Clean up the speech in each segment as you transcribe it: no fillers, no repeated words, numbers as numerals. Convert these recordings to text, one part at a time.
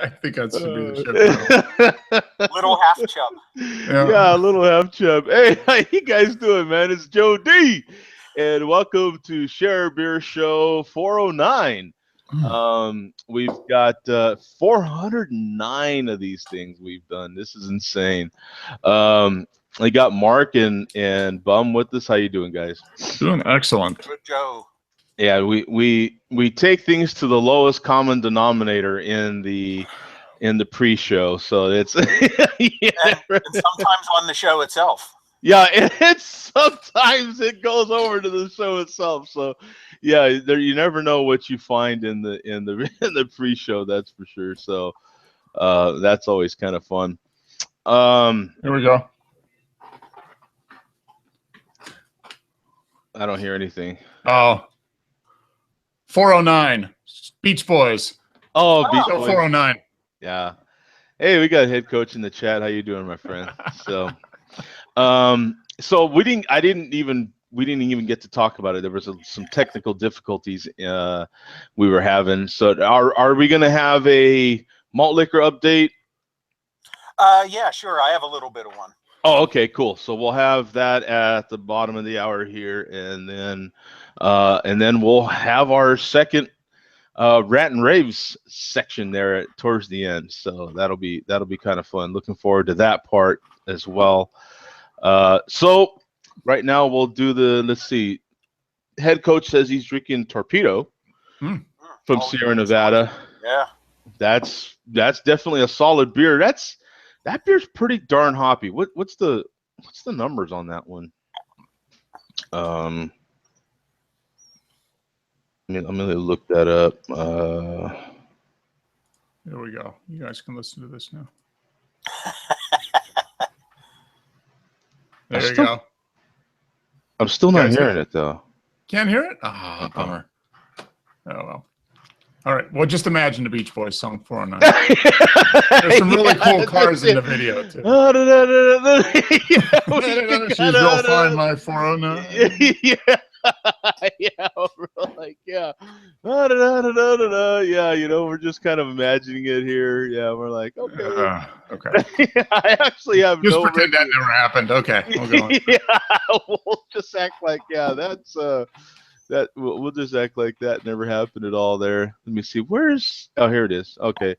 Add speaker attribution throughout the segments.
Speaker 1: I think that should be the show title.
Speaker 2: Little half chub.
Speaker 3: Yeah, little half chub. Hey, how you guys doing, man? It's Joe D, and welcome to Share Beer Show 409. We've got 409 of these things we've done. This is insane. I got Mark and Bum with us. How you doing, guys?
Speaker 1: Doing excellent.
Speaker 2: Good Joe.
Speaker 3: Yeah, we take things to the lowest common denominator in the pre-show, so it's
Speaker 2: and sometimes on the show itself.
Speaker 3: Yeah, it's sometimes it goes over to the show itself. So yeah, you never know what you find in the pre-show, that's for sure. So that's always kind of fun.
Speaker 1: Here we go.
Speaker 3: I don't hear anything.
Speaker 1: Oh. 409 Beach Boys.
Speaker 3: Oh, Beach
Speaker 1: Boys. 409.
Speaker 3: Yeah. Hey, we got head coach in the chat. How you doing, my friend? So, so we didn't even get to talk about it. There was some technical difficulties we were having. So, are we gonna have a malt liquor update?
Speaker 2: Yeah, sure. I have a little bit of one.
Speaker 3: Oh, okay, cool. So we'll have that at the bottom of the hour here, and then we'll have our second rant and raves section there towards the end. So that'll be kind of fun. Looking forward to that part as well. So right now we'll do let's see. Head coach says he's drinking Torpedo from Sierra Nevada.
Speaker 2: Yeah,
Speaker 3: that's definitely a solid beer. That beer's pretty darn hoppy. What's the numbers on that one? I'm gonna look that up.
Speaker 1: There we go. You guys can listen to this now. There you go.
Speaker 3: I'm still not hearing it though.
Speaker 1: Can't hear it? Ah, bummer. Oh well. All right. Well, just imagine the Beach Boys song 409. There's some really cool cars in the video too. She's real fine, my 409.
Speaker 3: Yeah, we're like, yeah. Yeah, we're just kind of imagining it here. Yeah, we're like, okay.
Speaker 1: Okay.
Speaker 3: I actually have
Speaker 1: just pretend that never happened. Okay. We'll go on.
Speaker 3: Yeah, we'll just act like, yeah, that's that we'll just act like that never happened at all there. Let me see. Oh, here it is. Okay.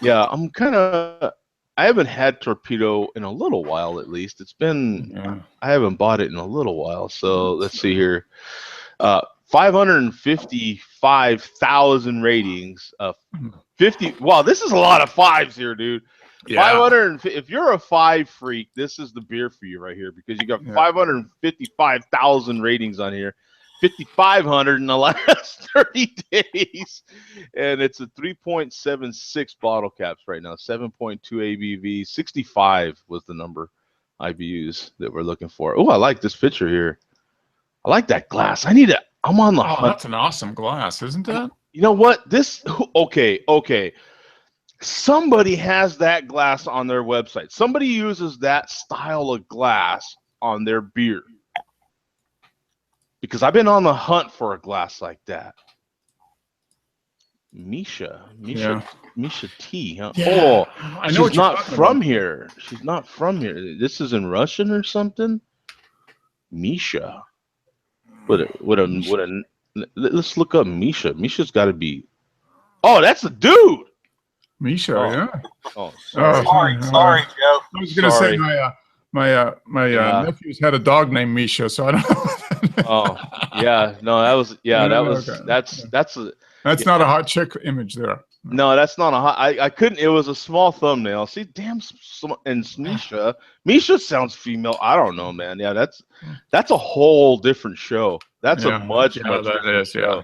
Speaker 3: Yeah, I haven't had Torpedo in a little while, at least. It's been, I haven't bought it in a little while. So let's see here. 555,000 ratings. 50. Wow, this is a lot of fives here, dude. Yeah. 500. If you're a five freak, this is the beer for you right here, because you got 555,000 ratings on here. 5,500 in the last 30 days, and it's a 3.76 bottle caps right now, 7.2 ABV, 65 was the number IBUs that we're looking for. Oh, I like this picture here. I like that glass. I'm on the hunt.
Speaker 1: That's an awesome glass, isn't it?
Speaker 3: You know what? Okay. Somebody has that glass on their website. Somebody uses that style of glass on their beer. Because I've been on the hunt for a glass like that. Misha T. Huh?
Speaker 1: Yeah.
Speaker 3: Oh,
Speaker 1: I know
Speaker 3: she's not from here. She's not from here. This is in Russian or something. Misha. Let's look up Misha. Misha's got to be. Oh, that's a dude.
Speaker 1: Misha, yeah.
Speaker 3: Oh,
Speaker 2: sorry, Joe.
Speaker 1: I was going to say my nephews had a dog named Misha, so I don't know.
Speaker 3: Oh, yeah. No, that's
Speaker 1: not a hot chick image there.
Speaker 3: No, that's not a hot. I couldn't. It was a small thumbnail. See, damn. And Misha sounds female. I don't know, man. Yeah, that's a whole different show. That's a much
Speaker 1: that is, show.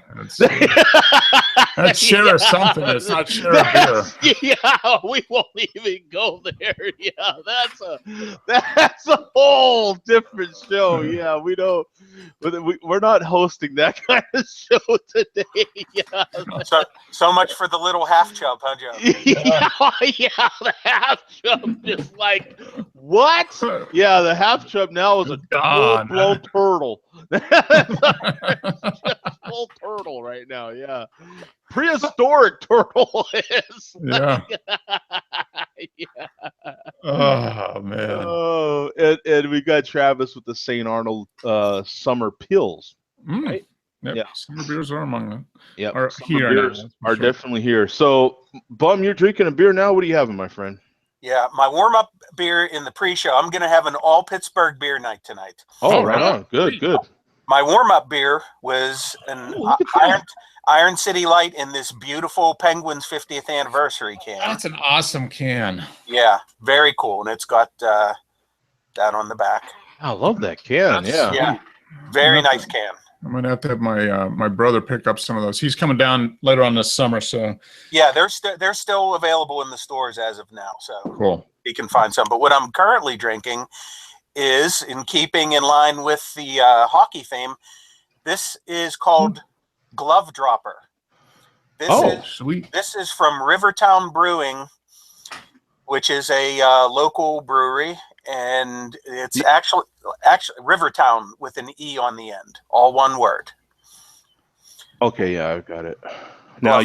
Speaker 1: That's share something. It's not share beer.
Speaker 3: Yeah, we won't even go there. Yeah, that's a whole different show. Yeah, we don't. We're not hosting that kind of show today. Yeah.
Speaker 2: So much for the little half chub, huh, Joe?
Speaker 3: Yeah, the half chub is like what? Yeah, the half chub now is a full-blown turtle. full turtle right now. Yeah, prehistoric turtle is.
Speaker 1: Yeah.
Speaker 3: Yeah.
Speaker 1: Oh man.
Speaker 3: Oh, and we got Travis with the St. Arnold summer pills. Right?
Speaker 1: Yep.
Speaker 3: Yeah.
Speaker 1: Summer beers are among them.
Speaker 3: Yep.
Speaker 1: Are
Speaker 3: Summer
Speaker 1: here
Speaker 3: beers
Speaker 1: now,
Speaker 3: are
Speaker 1: sure.
Speaker 3: definitely here. So, Bum, you're drinking a beer now. What are you having, my friend?
Speaker 2: Yeah, my warm-up beer in the pre-show. I'm going to have an all Pittsburgh beer night tonight.
Speaker 3: Oh, right on. Good, good.
Speaker 2: My warm-up beer was an Iron City Light in this beautiful Penguins 50th anniversary can.
Speaker 1: That's an awesome can.
Speaker 2: Yeah, very cool, and it's got that on the back.
Speaker 3: I love that can.
Speaker 2: Yeah, very nice can.
Speaker 1: I'm gonna have to have my my brother pick up some of those. He's coming down later on this summer, so
Speaker 2: yeah, they're still available in the stores as of now. So
Speaker 1: cool.
Speaker 2: You can find some. But what I'm currently drinking is, in keeping in line with the hockey theme, this is called Glove Dropper.
Speaker 1: Sweet.
Speaker 2: This is from Rivertown Brewing, which is a local brewery, and it's actually Rivertown with an E on the end, all one word.
Speaker 3: Okay, yeah, I've got it. Now,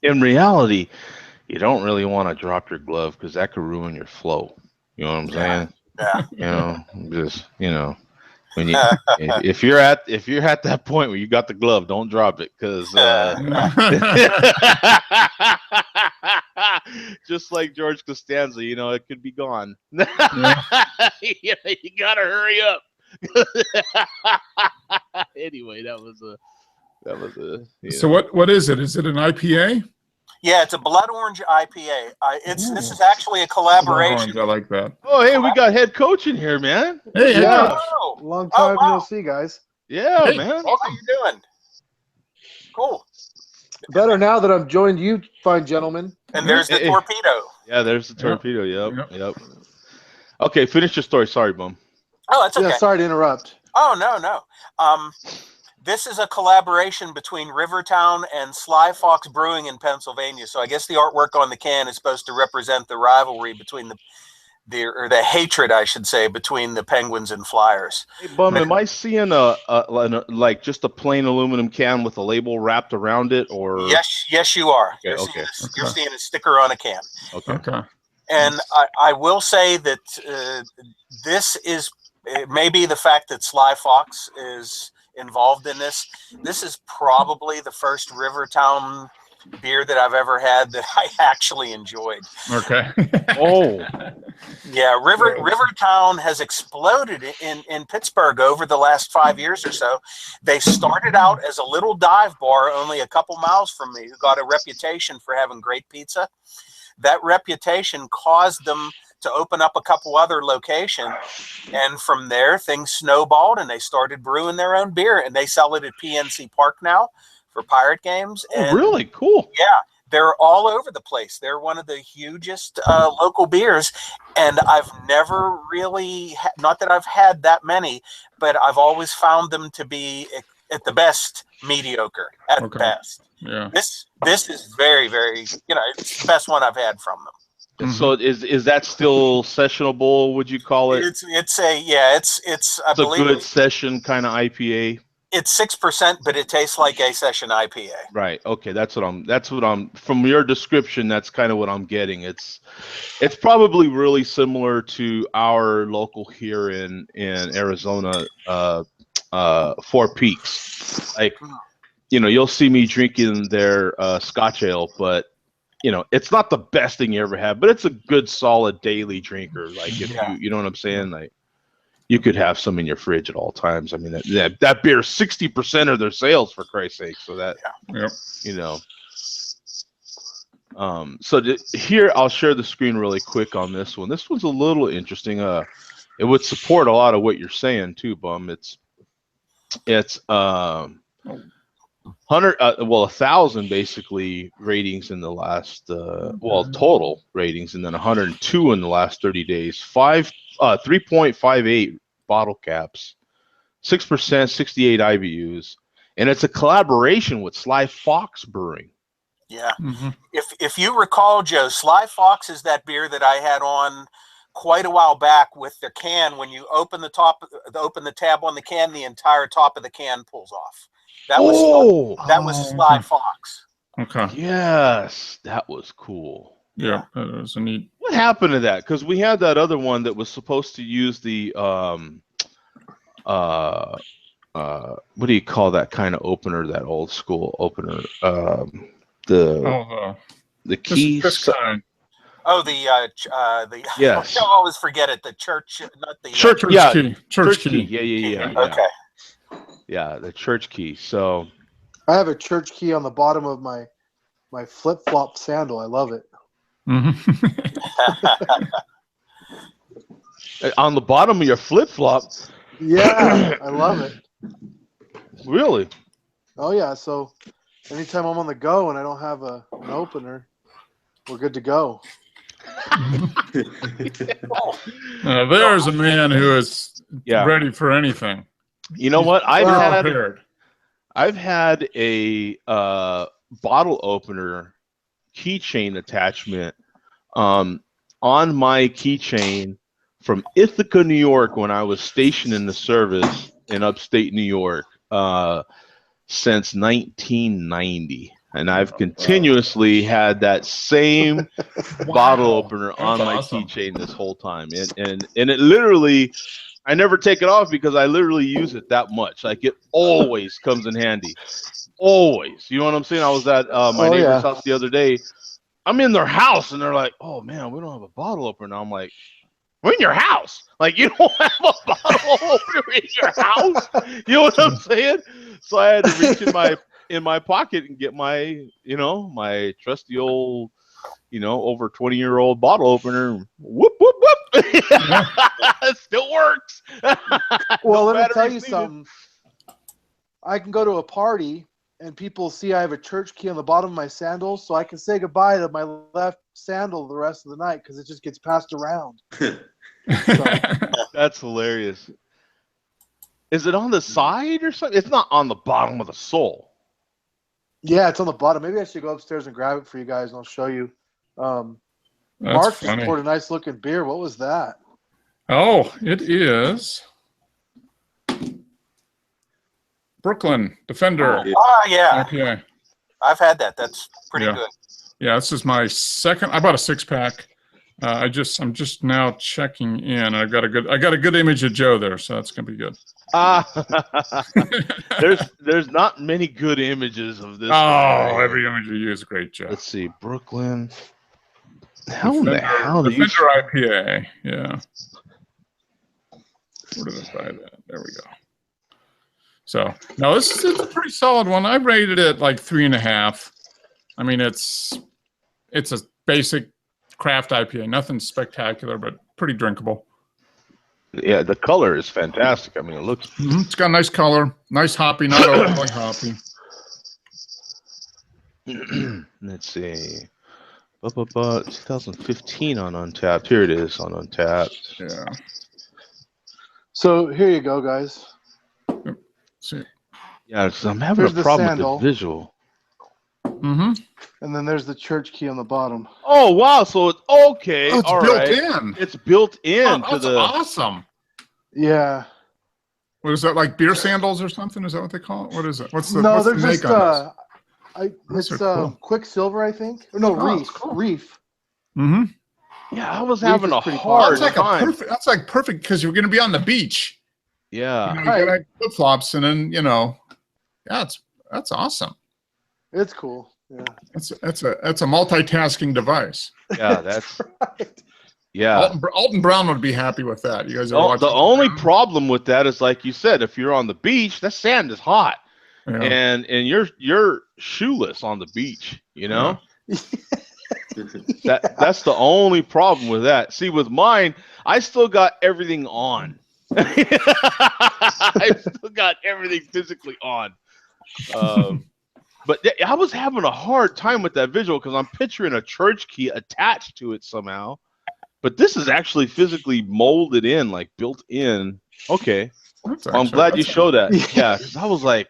Speaker 3: in reality, you don't really want to drop your glove because that could ruin your flow. You know what I'm saying?
Speaker 2: Yeah.
Speaker 3: When you if you're at that point where you got the glove, don't drop it because just like George Costanza, it could be gone. You gotta hurry up. Anyway, that was a.
Speaker 1: So what is it? Is it an IPA?
Speaker 2: Yeah, it's a blood orange IPA. This is actually a collaboration.
Speaker 1: Orange, I like that.
Speaker 3: Oh, hey, we got head coach in here, man.
Speaker 1: Hey,
Speaker 4: yeah. Long time no see, guys.
Speaker 3: Yeah,
Speaker 1: hey,
Speaker 3: man.
Speaker 2: How you doing? Cool.
Speaker 4: Better now that I've joined you, fine gentlemen.
Speaker 2: And there's the torpedo.
Speaker 3: Yeah, there's the torpedo. Yep. Okay, finish your story. Sorry, Bum.
Speaker 2: Oh, that's okay.
Speaker 4: Yeah, sorry to interrupt.
Speaker 2: Oh, no. This is a collaboration between Rivertown and Sly Fox Brewing in Pennsylvania. So I guess the artwork on the can is supposed to represent the rivalry between the hatred, I should say, between the Penguins and Flyers.
Speaker 3: Hey, Bum, am I seeing like just a plain aluminum can with a label wrapped around it, or?
Speaker 2: Yes, you are.
Speaker 3: Okay,
Speaker 2: You're seeing a sticker on a can.
Speaker 3: Okay.
Speaker 2: And I will say that this is maybe the fact that Sly Fox is involved in this. This is probably the first Rivertown beer that I've ever had that I actually enjoyed.
Speaker 1: Okay.
Speaker 3: Oh.
Speaker 2: Yeah, Rivertown has exploded in Pittsburgh over the last 5 years or so. They started out as a little dive bar only a couple miles from me, who got a reputation for having great pizza. That reputation caused them to open up a couple other locations, and from there things snowballed and they started brewing their own beer, and they sell it at PNC Park now for Pirate games.
Speaker 3: Oh, really? Cool.
Speaker 2: Yeah, they're all over the place. They're one of the hugest local beers, and I've never really not that I've had that many, but I've always found them to be at the best mediocre at best.
Speaker 1: Yeah.
Speaker 2: This is very, very, it's the best one I've had from them.
Speaker 3: So is that still sessionable? Would you call it?
Speaker 2: It's I believe
Speaker 3: a good session kind of IPA.
Speaker 2: It's 6%, but it tastes like a session IPA.
Speaker 3: Right. Okay. That's what I'm from your description. That's kind of what I'm getting. It's probably really similar to our local here in Arizona, Four Peaks. Like, you'll see me drinking their Scotch ale, but it's not the best thing you ever had, but it's a good solid daily drinker. Like if you know what I'm saying? Like you could have some in your fridge at all times. I mean, that beer is 60% of their sales, for Christ's sake. So that, so here, I'll share the screen really quick on this one. This one's a little interesting. It would support a lot of what you're saying too, Bum. It's 1,000 basically ratings in the last total ratings, and then 102 in the last 30 days. 3.58 bottle caps, 6%, 68 IBUs, and it's a collaboration with Sly Fox Brewing.
Speaker 2: Yeah. If you recall, Joe, Sly Fox is that beer that I had on quite a while back with the can. When you open the tab on the can, the entire top of the can pulls off. That was Sly Fox.
Speaker 1: Okay.
Speaker 3: Yes, that was cool.
Speaker 1: Yeah, that was a neat.
Speaker 3: What happened to that? Because we had that other one that was supposed to use the what do you call that kind of opener? That old school opener. The key.
Speaker 1: This kind.
Speaker 2: Oh, the
Speaker 3: Yes.
Speaker 2: I always forget it. The church, not the
Speaker 1: Church key. Church key.
Speaker 3: Yeah.
Speaker 2: Okay.
Speaker 3: Yeah, the church key. So
Speaker 4: I have a church key on the bottom of my flip flop sandal. I love it.
Speaker 3: on the bottom of your flip flop.
Speaker 4: Yeah, I love it.
Speaker 3: Really?
Speaker 4: Oh yeah. So anytime I'm on the go and I don't have an opener, we're good to go.
Speaker 1: There's a man who is ready for anything.
Speaker 3: You know what?
Speaker 1: Prepared.
Speaker 3: I've had a bottle opener keychain attachment on my keychain from Ithaca, New York, when I was stationed in the service in upstate New York since 1990. And I've continuously had that same bottle opener on my keychain this whole time. And it literally, I never take it off because I literally use it that much. Like, it always comes in handy. Always. You know what I'm saying? I was at my neighbor's house the other day. I'm in their house, and they're like, "Oh, man, we don't have a bottle opener." I'm like, "We're in your house. Like, you don't have a bottle opener in your house?" You know what I'm saying? So I had to reach in my pocket and get my, my trusty old, over 20-year-old bottle opener. Whoop, whoop, whoop. It still works.
Speaker 4: Well, let me tell you something. I can go to a party and people see I have a church key on the bottom of my sandal, so I can say goodbye to my left sandal the rest of the night because it just gets passed around.
Speaker 3: That's hilarious. Is it on the side or something? It's not on the bottom of the sole.
Speaker 4: Yeah, it's on the bottom. Maybe I should go upstairs and grab it for you guys, and I'll show you. Mark just poured a nice looking beer. What was that?
Speaker 1: Oh, it is Brooklyn Defender.
Speaker 2: Yeah.
Speaker 1: IPA.
Speaker 2: I've had that. That's pretty good.
Speaker 1: Yeah, this is my second. I bought a 6-pack. I'm just now checking in. I got a good image of Joe there, so that's gonna be good.
Speaker 3: There's not many good images of this.
Speaker 1: Every image you use, great, Joe.
Speaker 3: Let's see, Brooklyn. How in the hell do you?
Speaker 1: Defender IPA, yeah. Where did I buy that? There we go. So no, it's a pretty solid one. I rated it like 3.5. I mean, it's a basic craft IPA, nothing spectacular, but pretty drinkable.
Speaker 3: Yeah, the color is fantastic. I mean, it looks.
Speaker 1: It's got a nice color, nice hoppy, not overly hoppy.
Speaker 3: Let's see. 2015 on Untapped. Here it is on Untapped.
Speaker 1: Yeah.
Speaker 4: So here you go, guys.
Speaker 1: See.
Speaker 3: Yeah, so I'm having a problem with the visual.
Speaker 1: Mm-hmm.
Speaker 4: And then there's the church key on the bottom.
Speaker 3: Oh wow! So it's okay.
Speaker 1: Oh, it's built in.
Speaker 3: It's built in to the.
Speaker 1: Awesome.
Speaker 4: Yeah.
Speaker 1: What is that, like beer sandals or something? Is that what they call it? What is it? What's the
Speaker 4: no?
Speaker 1: what's
Speaker 4: They're
Speaker 1: the make
Speaker 4: just
Speaker 1: on this?
Speaker 4: it's cool. Quicksilver, I think. Or no, Reef.
Speaker 1: Cool.
Speaker 4: Reef.
Speaker 1: Mm-hmm.
Speaker 3: Yeah, I was having a hard time.
Speaker 1: That's like perfect because you're going to be on the beach.
Speaker 3: Yeah.
Speaker 1: You got flip flops, and then that's awesome.
Speaker 4: It's cool. Yeah.
Speaker 1: That's a multitasking device.
Speaker 3: Yeah, that's
Speaker 4: right.
Speaker 3: Yeah.
Speaker 1: Alton Brown would be happy with that. You guys are watching.
Speaker 3: The only problem with that is, like you said, if you're on the beach, that sand is hot, and you're shoeless on the beach.
Speaker 4: Yeah.
Speaker 3: That's the only problem with that. See, with mine, I still got everything on. I still got everything physically on. But I was having a hard time with that visual because I'm picturing a church key attached to it somehow. But this is actually physically molded in, like built in. Okay. I'm glad you showed that. Yeah, because I was like,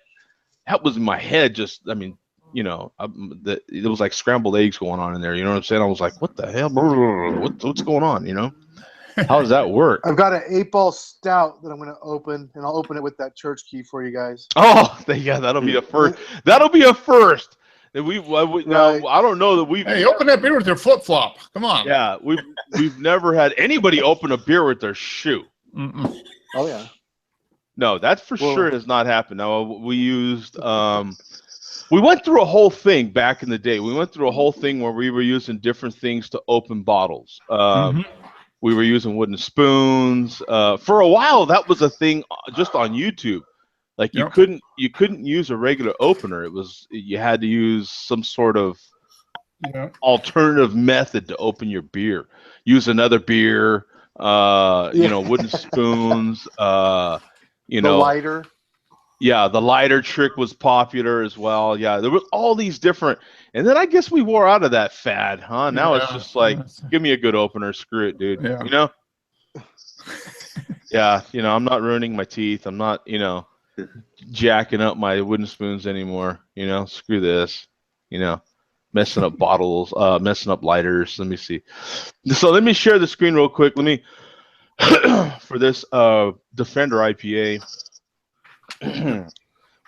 Speaker 3: that was in my head. Just, I mean, it was like scrambled eggs going on in there. You know what I'm saying? I was like, what the hell? What's going on? How does that work?
Speaker 4: I've got an 8-ball stout that I'm going to open, and I'll open it with that church key for you guys.
Speaker 3: Oh, yeah, that'll be a first. That'll be a first. Now I don't know that we've.
Speaker 1: Hey, open that beer with your flip flop. Come on.
Speaker 3: Yeah, we've never had anybody open a beer with their shoe.
Speaker 1: Mm-mm.
Speaker 4: Oh yeah.
Speaker 3: No, that for sure has not happened. Now we used. We went through a whole thing back in the day. We went through a whole thing where we were using different things to open bottles. We were using wooden spoons. For a while, that was a thing just on YouTube. Like you couldn't use a regular opener. You had to use some sort of alternative method to open your beer. Use another beer, wooden spoons, the
Speaker 4: lighter.
Speaker 3: Yeah, the lighter trick was popular as well. Yeah, there was all these different, and then I guess we wore out of that fad, huh? Now it's just like, give me a good opener, screw it, dude.
Speaker 1: Yeah.
Speaker 3: Yeah, I'm not ruining my teeth. I'm not, jacking up my wooden spoons anymore. Screw this. Messing up bottles, messing up lighters. Let me see. So let me share the screen real quick. Let me for this Defender IPA.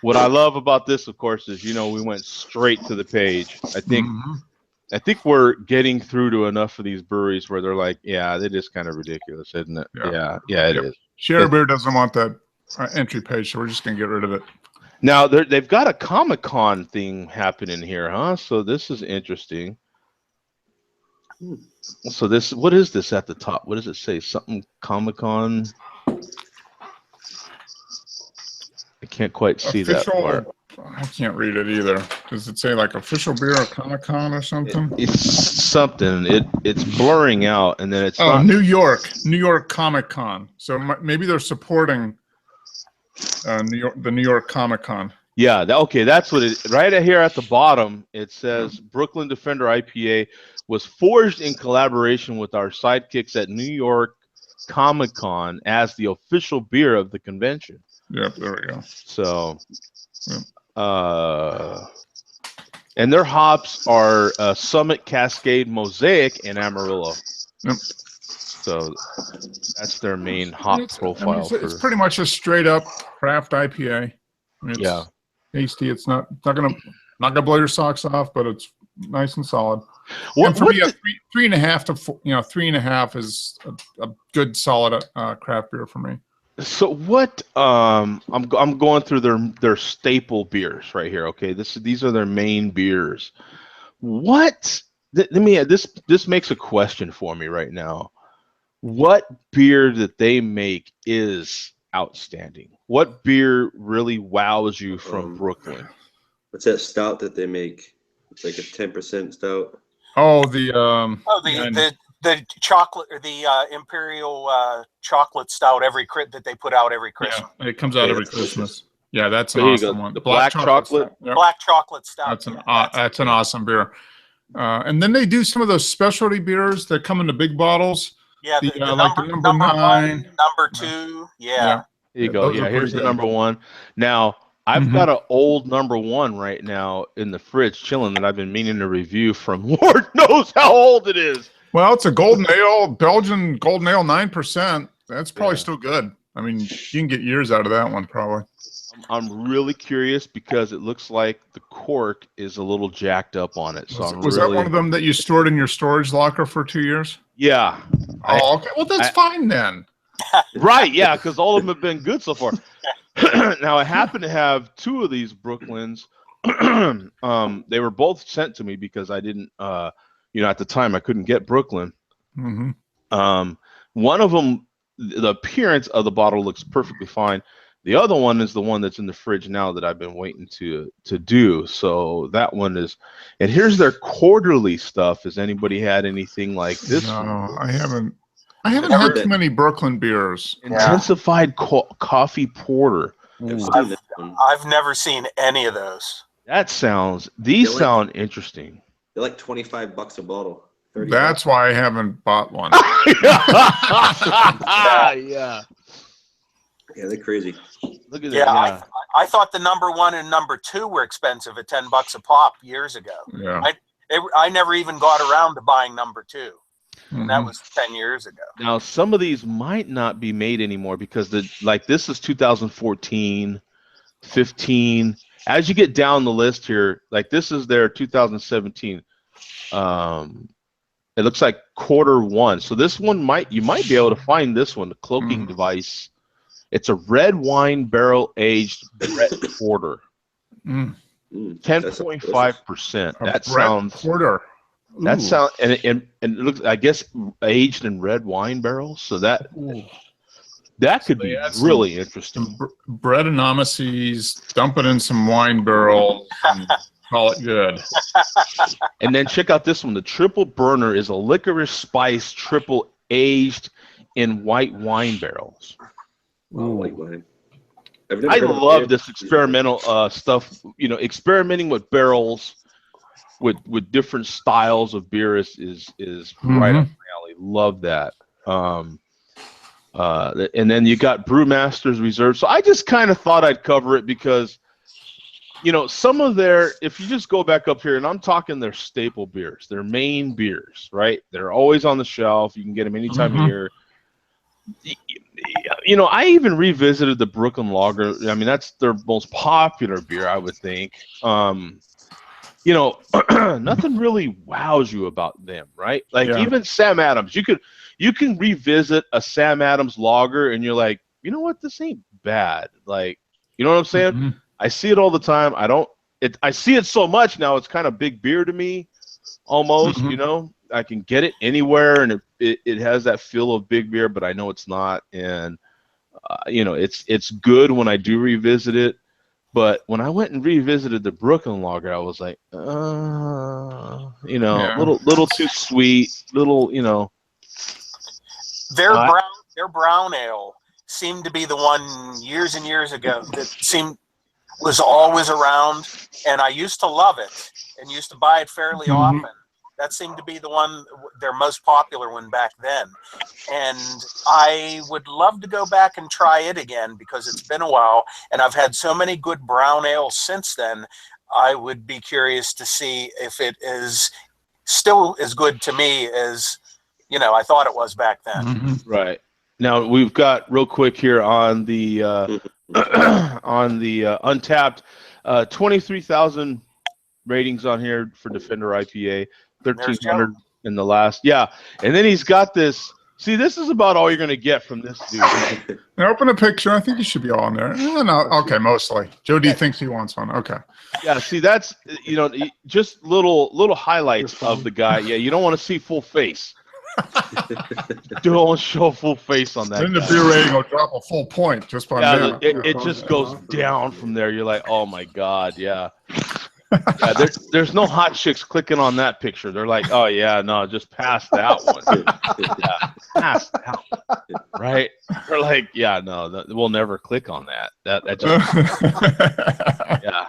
Speaker 3: What I love about this, of course, is we went straight to the page. I think we're getting through to enough of these breweries where they're like, yeah, they're just kind of ridiculous, isn't it? Yeah, it is.
Speaker 1: Share Beer doesn't want that entry page, so we're just gonna get rid of it.
Speaker 3: Now they've got a Comic-Con thing happening here, huh? So this is interesting. So what is this at the top? What does it say? Something Comic-Con. I can't quite see that part.
Speaker 1: I can't read it either. Does it say like official beer or Comic-Con or something?
Speaker 3: It's something. It's blurring out, and then it's
Speaker 1: New York Comic-Con. So maybe they're supporting the New York Comic-Con.
Speaker 3: Yeah. Okay, that's what it. Right here at the bottom, it says Brooklyn Defender IPA was forged in collaboration with our sidekicks at New York Comic-Con as the official beer of the convention.
Speaker 1: Yep, there we go.
Speaker 3: So, and their hops are Summit, Cascade, Mosaic, and Amarillo.
Speaker 1: Yep.
Speaker 3: So that's their main hop profile.
Speaker 1: It's pretty much a straight up craft IPA. It's tasty. It's not gonna blow your socks off, but it's nice and solid. And for me, 3.5 to 3.5 is a good solid craft beer for me.
Speaker 3: So what? I'm going through their staple beers right here. Okay, these are their main beers. What? This makes a question for me right now. What beer that they make is outstanding? What beer really wows you from Brooklyn?
Speaker 5: What's that stout that they make? It's like a 10% stout.
Speaker 1: Oh,
Speaker 2: the chocolate, or the Imperial chocolate stout that they put out every Christmas.
Speaker 1: Yeah, it comes out every Christmas. Yeah, that's an awesome one.
Speaker 3: The black chocolate.
Speaker 1: Yep.
Speaker 2: Black chocolate stout.
Speaker 1: That's an awesome beer. And then they do some of those specialty beers that come in the big bottles.
Speaker 2: Yeah,
Speaker 1: the number 9,
Speaker 2: number 2. Yeah.
Speaker 3: Here you go. Yeah, here's the number 1. Now, I've got an old number 1 right now in the fridge chilling that I've been meaning to review from Lord knows how old it is.
Speaker 1: Well, it's a Golden Ale, Belgian Golden Ale, 9%. That's probably still good. I mean, you can get years out of that one, probably.
Speaker 3: I'm really curious because it looks like the cork is a little jacked up on it. So
Speaker 1: was that one of them that you stored in your storage locker for 2 years?
Speaker 3: Yeah.
Speaker 1: Oh, okay. Well, that's fine then.
Speaker 3: Right, yeah, because all of them have been good so far. Now, I happen to have 2 of these Brooklyns. They were both sent to me because I didn't, at the time I couldn't get Brooklyn.
Speaker 1: Mm-hmm.
Speaker 3: One of them, the appearance of the bottle looks perfectly fine. The other one is the one that's in the fridge now that I've been waiting to do. So that one is, and here's their quarterly stuff. Has anybody had anything like this?
Speaker 1: No, I haven't. I haven't had too many Brooklyn beers.
Speaker 3: Intensified coffee porter.
Speaker 2: I've never seen any of those.
Speaker 3: These sound interesting.
Speaker 5: They're like $25 a bottle.
Speaker 1: That's why I haven't bought one.
Speaker 3: Yeah.
Speaker 5: Yeah, they're crazy.
Speaker 3: Look at that.
Speaker 2: Yeah, I thought the number 1 and number 2 were expensive at $10 a pop years ago.
Speaker 1: Yeah.
Speaker 2: I never even got around to buying number 2. and that was 10 years ago.
Speaker 3: Now, some of these might not be made anymore because this is 2014, 15. As you get down the list here, like this is their 2017. It looks like Q1. So this one you might be able to find this one, the cloaking device. It's a red wine barrel aged Brett Porter. 10.5%. That sounds
Speaker 1: Porter.
Speaker 3: That sound and it looks, I guess, aged in red wine barrels. So that could be really interesting.
Speaker 1: Brettanomyces, dump it in some wine barrels, and call it good.
Speaker 3: And then check out this one. The triple burner is a licorice spice triple aged in white wine barrels.
Speaker 5: White wine.
Speaker 3: I love this experimental stuff. You know, experimenting with barrels, with different styles of beer is right up my alley. Love that. And then you got Brewmaster's Reserve. So I just kind of thought I'd cover it because, you know, some of if you just go back up here, and I'm talking their staple beers, their main beers, right? They're always on the shelf. You can get them any time of year. You know, I even revisited the Brooklyn Lager. I mean, that's their most popular beer, I would think. You know, nothing really wows you about them, right? Like even Sam Adams, you can revisit a Sam Adams lager, and you're like, you know what, this ain't bad. Like, you know what I'm saying? I see it all the time. I see it so much now. It's kind of big beer to me, almost. You know, I can get it anywhere, and it has that feel of big beer, but I know it's not. And you know, it's good when I do revisit it. But when I went and revisited the Brooklyn Lager, I was like, you know, little too sweet, little, you know.
Speaker 2: Their brown ale seemed to be the one years and years ago that was always around, and I used to love it and used to buy it fairly often. That seemed to be the one, their most popular one back then. And I would love to go back and try it again because it's been a while, and I've had so many good brown ales since then. I would be curious to see if it is still as good to me as, you know, I thought it was back then.
Speaker 3: Right. Now we've got real quick here on the on the Untapped, 23,000 ratings on here for Defender IPA. 1,300 in the last, and then he's got this. See, this is about all you're going to get from this dude.
Speaker 1: Now open a picture. I think you should be all in there. No, okay, mostly. Jody thinks he wants one. Okay.
Speaker 3: Yeah, see, that's, you know, just little highlights of the guy. Yeah, you don't want to see full face. Don't show full face on that.
Speaker 1: Then the beer rating will drop a full point just by that.
Speaker 3: It just goes down from there. You're like, oh my god, yeah. Yeah, there's no hot chicks clicking on that picture. They're like, oh yeah, no, just pass that one. Yeah, pass that one. Right? They're like, yeah, no, we'll never click on that. That just yeah.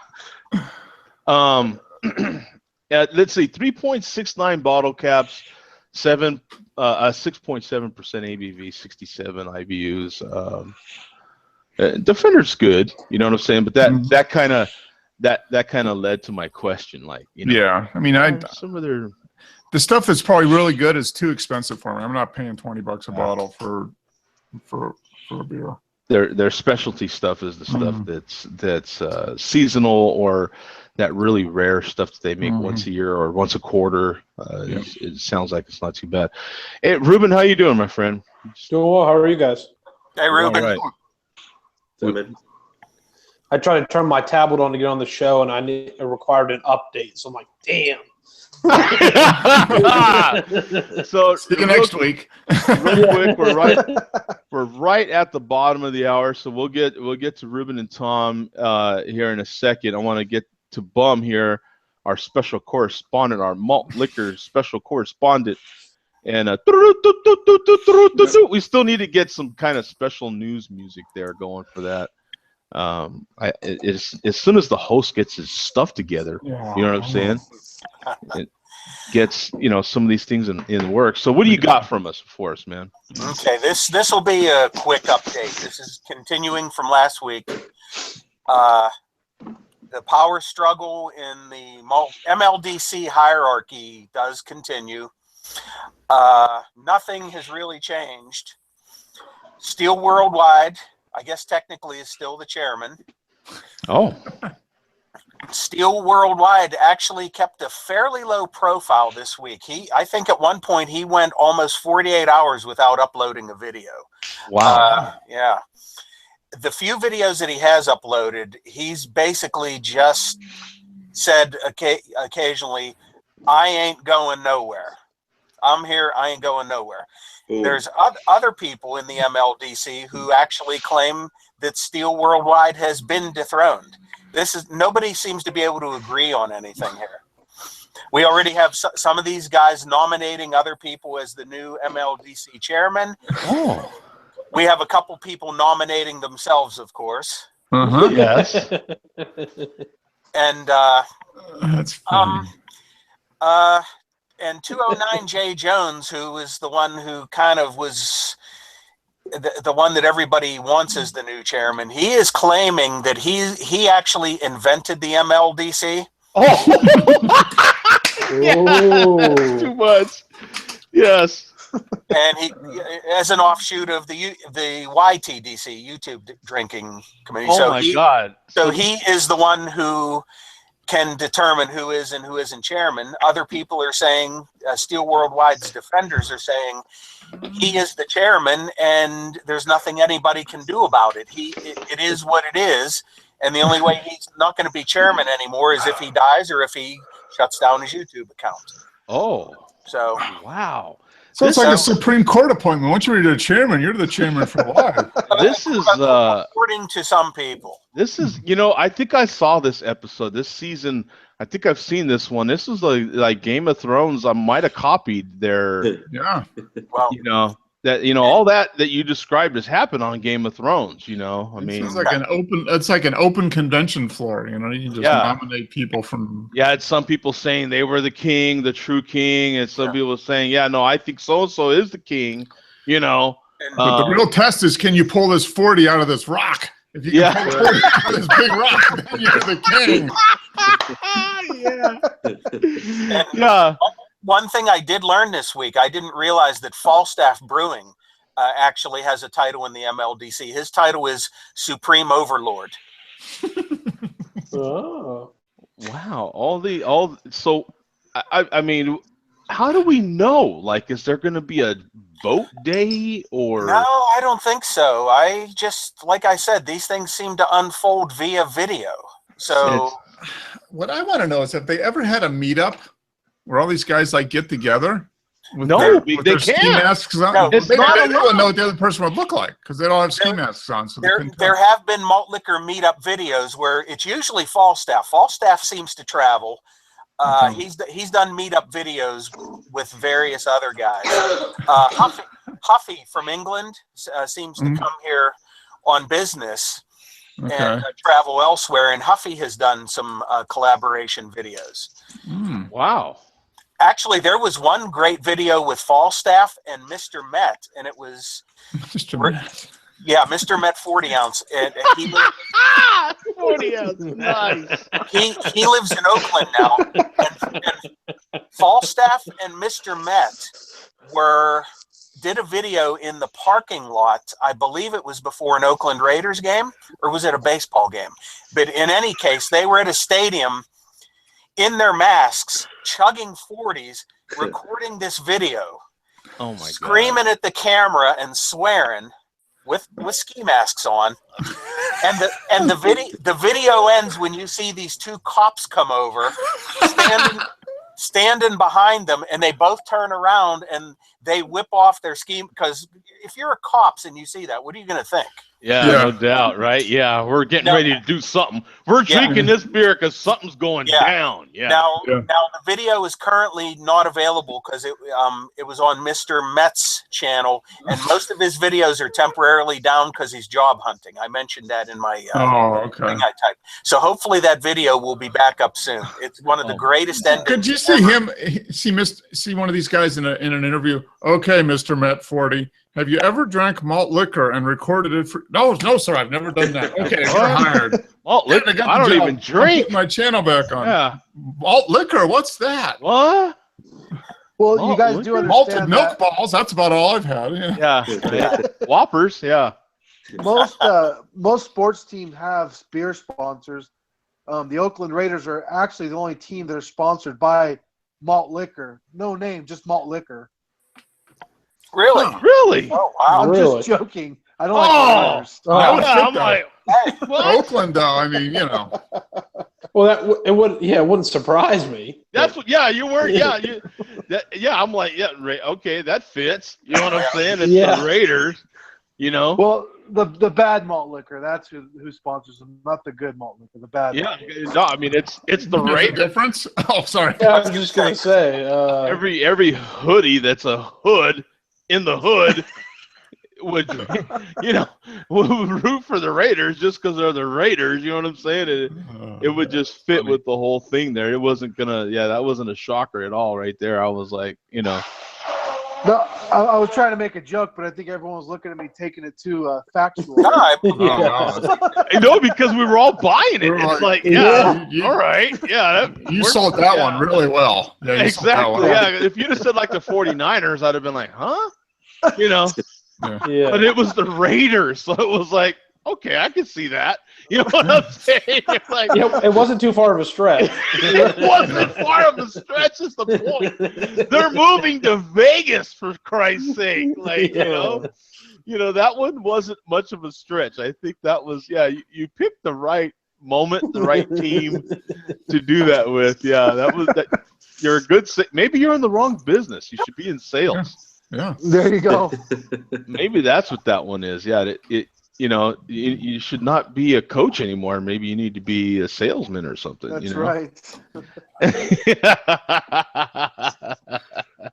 Speaker 3: Let's see, 3.69 bottle caps, 6.7% ABV, 67 IBUs. Defender's good, you know what I'm saying? But that kind of led to my question, like, you know.
Speaker 1: Yeah, I mean,
Speaker 3: some of their
Speaker 1: the stuff that's probably really good is too expensive for me. I'm not paying $20 a bottle for a beer.
Speaker 3: Their specialty stuff is the stuff that's seasonal, or that really rare stuff that they make once a year or once a quarter. It sounds like it's not too bad. Hey, Ruben, how you doing, my friend?
Speaker 6: Doing well. How are you guys?
Speaker 2: Hey, Ruben.
Speaker 3: Right.
Speaker 6: I tried to turn my tablet on to get on the show, and it required an update. So I'm like, damn.
Speaker 3: So
Speaker 1: see you next week.
Speaker 3: Real quick, we're right at the bottom of the hour, so we'll get to Ruben and Tom here in a second. I want to get to Bum here, our special correspondent, our malt liquor special correspondent, and we still need to get some kind of special news music there going for that. As soon as the host gets his stuff together, you know what I'm saying? It gets, you know, some of these things in work. So what do you got for us, man?
Speaker 2: Okay, this will be a quick update. This is continuing from last week. The power struggle in the MLDC hierarchy does continue. Nothing has really changed. Steel Worldwide, I guess technically is still the chairman.
Speaker 3: Oh.
Speaker 2: Steel Worldwide actually kept a fairly low profile this week. I think at one point he went almost 48 hours without uploading a video.
Speaker 3: Wow.
Speaker 2: Yeah. The few videos that he has uploaded, he's basically just said occasionally, I ain't going nowhere. I'm here. I ain't going nowhere.
Speaker 5: Ooh.
Speaker 2: There's other people in the MLDC who actually claim that Steel Worldwide has been dethroned. Nobody seems to be able to agree on anything here. We already have some of these guys nominating other people as the new MLDC chairman.
Speaker 3: Oh.
Speaker 2: We have a couple people nominating themselves, of course.
Speaker 1: Uh-huh.
Speaker 3: Yes.
Speaker 2: And
Speaker 1: That's funny.
Speaker 2: and 209 Jay Jones, who is the one who kind of was the one that everybody wants as the new chairman, he is claiming that he actually invented the MLDC.
Speaker 3: Oh. Yeah, that's too much. Yes.
Speaker 2: And he, as an offshoot of the YTDC, YouTube Drinking Committee.
Speaker 3: Oh my God.
Speaker 2: So he is the one who can determine who is and who isn't chairman. Other people are saying, Steel Worldwide's defenders are saying, he is the chairman and there's nothing anybody can do about it. It is what it is. And the only way he's not going to be chairman anymore is if he dies or if he shuts down his YouTube account.
Speaker 3: Oh.
Speaker 2: So.
Speaker 3: Wow.
Speaker 1: So it's like a Supreme Court appointment. Once you're the chairman, you're the chairman for life.
Speaker 3: This is
Speaker 2: according to some people.
Speaker 3: This is, I think I saw this episode this season. I think I've seen this one. This is like Game of Thrones. I might have copied their.
Speaker 1: Yeah.
Speaker 2: Well,
Speaker 3: all that you described has happened on Game of Thrones. I mean,
Speaker 1: it's like an open convention floor. You can just nominate people from.
Speaker 3: Yeah, it's some people saying they were the king, the true king, and some people saying, yeah, no, I think so and so is the king.
Speaker 1: But the real test is, can you pull this 40 out of this rock? If you can pull 40 out of this big rock, then you're the king.
Speaker 3: Yeah.
Speaker 2: One thing I did learn this week, I didn't realize that Falstaff Brewing actually has a title in the MLDC. His title is Supreme Overlord.
Speaker 6: Oh.
Speaker 3: Wow. So, I mean, how do we know? Like, is there going to be a vote day or?
Speaker 2: No, I don't think so. Like I said, these things seem to unfold via video. So
Speaker 1: what I want to know is, if they ever had a meetup where all these guys get together with
Speaker 3: they
Speaker 1: their ski
Speaker 3: can't.
Speaker 1: masks on?
Speaker 2: No,
Speaker 1: they don't know what the other person would look like because they don't have ski masks on. So
Speaker 2: there have been malt liquor meetup videos where it's usually Falstaff. Falstaff seems to travel. He's done meetup videos with various other guys. Huffy from England seems to come here on business and travel elsewhere. And Huffy has done some collaboration videos.
Speaker 3: Wow.
Speaker 2: Actually, there was one great video with Falstaff and Mr. Met, and it was
Speaker 1: Mr. Met.
Speaker 2: Yeah, Mr. Met 40 ounce. And he
Speaker 3: 40 ounce, nice.
Speaker 2: He lives in Oakland now, and Falstaff and Mr. Met did a video in the parking lot. I believe it was before an Oakland Raiders game, or was it a baseball game? But in any case, they were at a stadium in their masks, chugging 40s, recording this video.
Speaker 3: Oh my God.
Speaker 2: Screaming at the camera and swearing with ski masks on. And the video ends when you see these two cops come over, standing behind them, and they both turn around and they whip off their ski. Because if you're a cops and you see that, what are you going to think?
Speaker 3: Yeah, no doubt, right? Yeah, we're getting ready to do something. We're drinking this beer because something's going down. Yeah.
Speaker 2: Now the video is currently not available because it was on Mr. Met's channel, and most of his videos are temporarily down because he's job hunting. I mentioned that in my thing I typed. So hopefully that video will be back up soon. It's one of the greatest endings.
Speaker 1: Could you see him? See one of these guys in an interview? Okay, Mr. Met 40. Have you ever drank malt liquor and recorded it for? No, sir, I've never done that. Okay, you're hired.
Speaker 3: Malt liquor? I don't even drink.
Speaker 1: Put my channel back on.
Speaker 3: Yeah.
Speaker 1: Malt liquor? What's that?
Speaker 3: What?
Speaker 4: Well, you guys do
Speaker 1: Malted
Speaker 4: understand
Speaker 1: milk
Speaker 4: that
Speaker 1: balls. That's about all I've had. Yeah.
Speaker 3: Yeah. Whoppers. Yeah.
Speaker 4: most sports teams have beer sponsors. The Oakland Raiders are actually the only team that are sponsored by malt liquor. No name, just malt liquor.
Speaker 2: Really?
Speaker 3: Really?
Speaker 2: Oh, wow.
Speaker 4: I'm
Speaker 6: Really?
Speaker 4: just joking. I don't like the Raiders.
Speaker 1: That would
Speaker 3: Yeah,
Speaker 1: fit
Speaker 3: I'm
Speaker 1: though.
Speaker 3: like, what?
Speaker 1: Oakland, though. I mean, you know.
Speaker 6: Well, it wouldn't surprise me.
Speaker 3: That's what. Yeah, you were. Yeah, I'm like, yeah, okay, that fits. You know what I'm saying? It's
Speaker 6: Yeah.
Speaker 3: the Raiders. You know.
Speaker 4: Well, the bad malt liquor, that's who sponsors them, not the good malt liquor, the bad
Speaker 3: Yeah.
Speaker 4: malt liquor.
Speaker 3: No, I mean it's the
Speaker 1: There's a
Speaker 3: Raiders.
Speaker 1: difference? Oh, sorry.
Speaker 6: Yeah, I was just gonna say.
Speaker 3: Every hoodie that's a hood in the hood would, would root for the Raiders just because they're the Raiders. You know what I'm saying? It would just fit with the whole thing there. It wasn't gonna. Yeah, that wasn't a shocker at all right there. I was like,
Speaker 4: No, I was trying to make a joke, but I think everyone was looking at me taking it too factual.
Speaker 2: No,
Speaker 3: No, because we were all buying it.
Speaker 1: We're
Speaker 3: It's
Speaker 1: like,
Speaker 3: like, yeah,
Speaker 1: you-
Speaker 3: all right, yeah.
Speaker 1: You sold that
Speaker 3: yeah.
Speaker 1: one really well. Yeah, you sold that
Speaker 3: Exactly.
Speaker 1: one.
Speaker 3: Yeah. If you'd have said like the 49ers, I'd have been like, huh?
Speaker 6: yeah.
Speaker 3: But it was the Raiders, so it was like, okay, I can see that. You know what I'm saying? Like,
Speaker 6: Yeah, it wasn't too far of a stretch.
Speaker 3: it wasn't far of a stretch. Is the point? They're moving to Vegas for Christ's sake. Like, that one wasn't much of a stretch. I think that was, you picked the right moment, the right team to do that with. Yeah, that. You're a good. Maybe you're in the wrong business. You should be in sales.
Speaker 1: Yeah.
Speaker 4: There you go.
Speaker 3: Maybe that's what that one is. Yeah, you should not be a coach anymore. Maybe you need to be a salesman or something.
Speaker 4: That's right.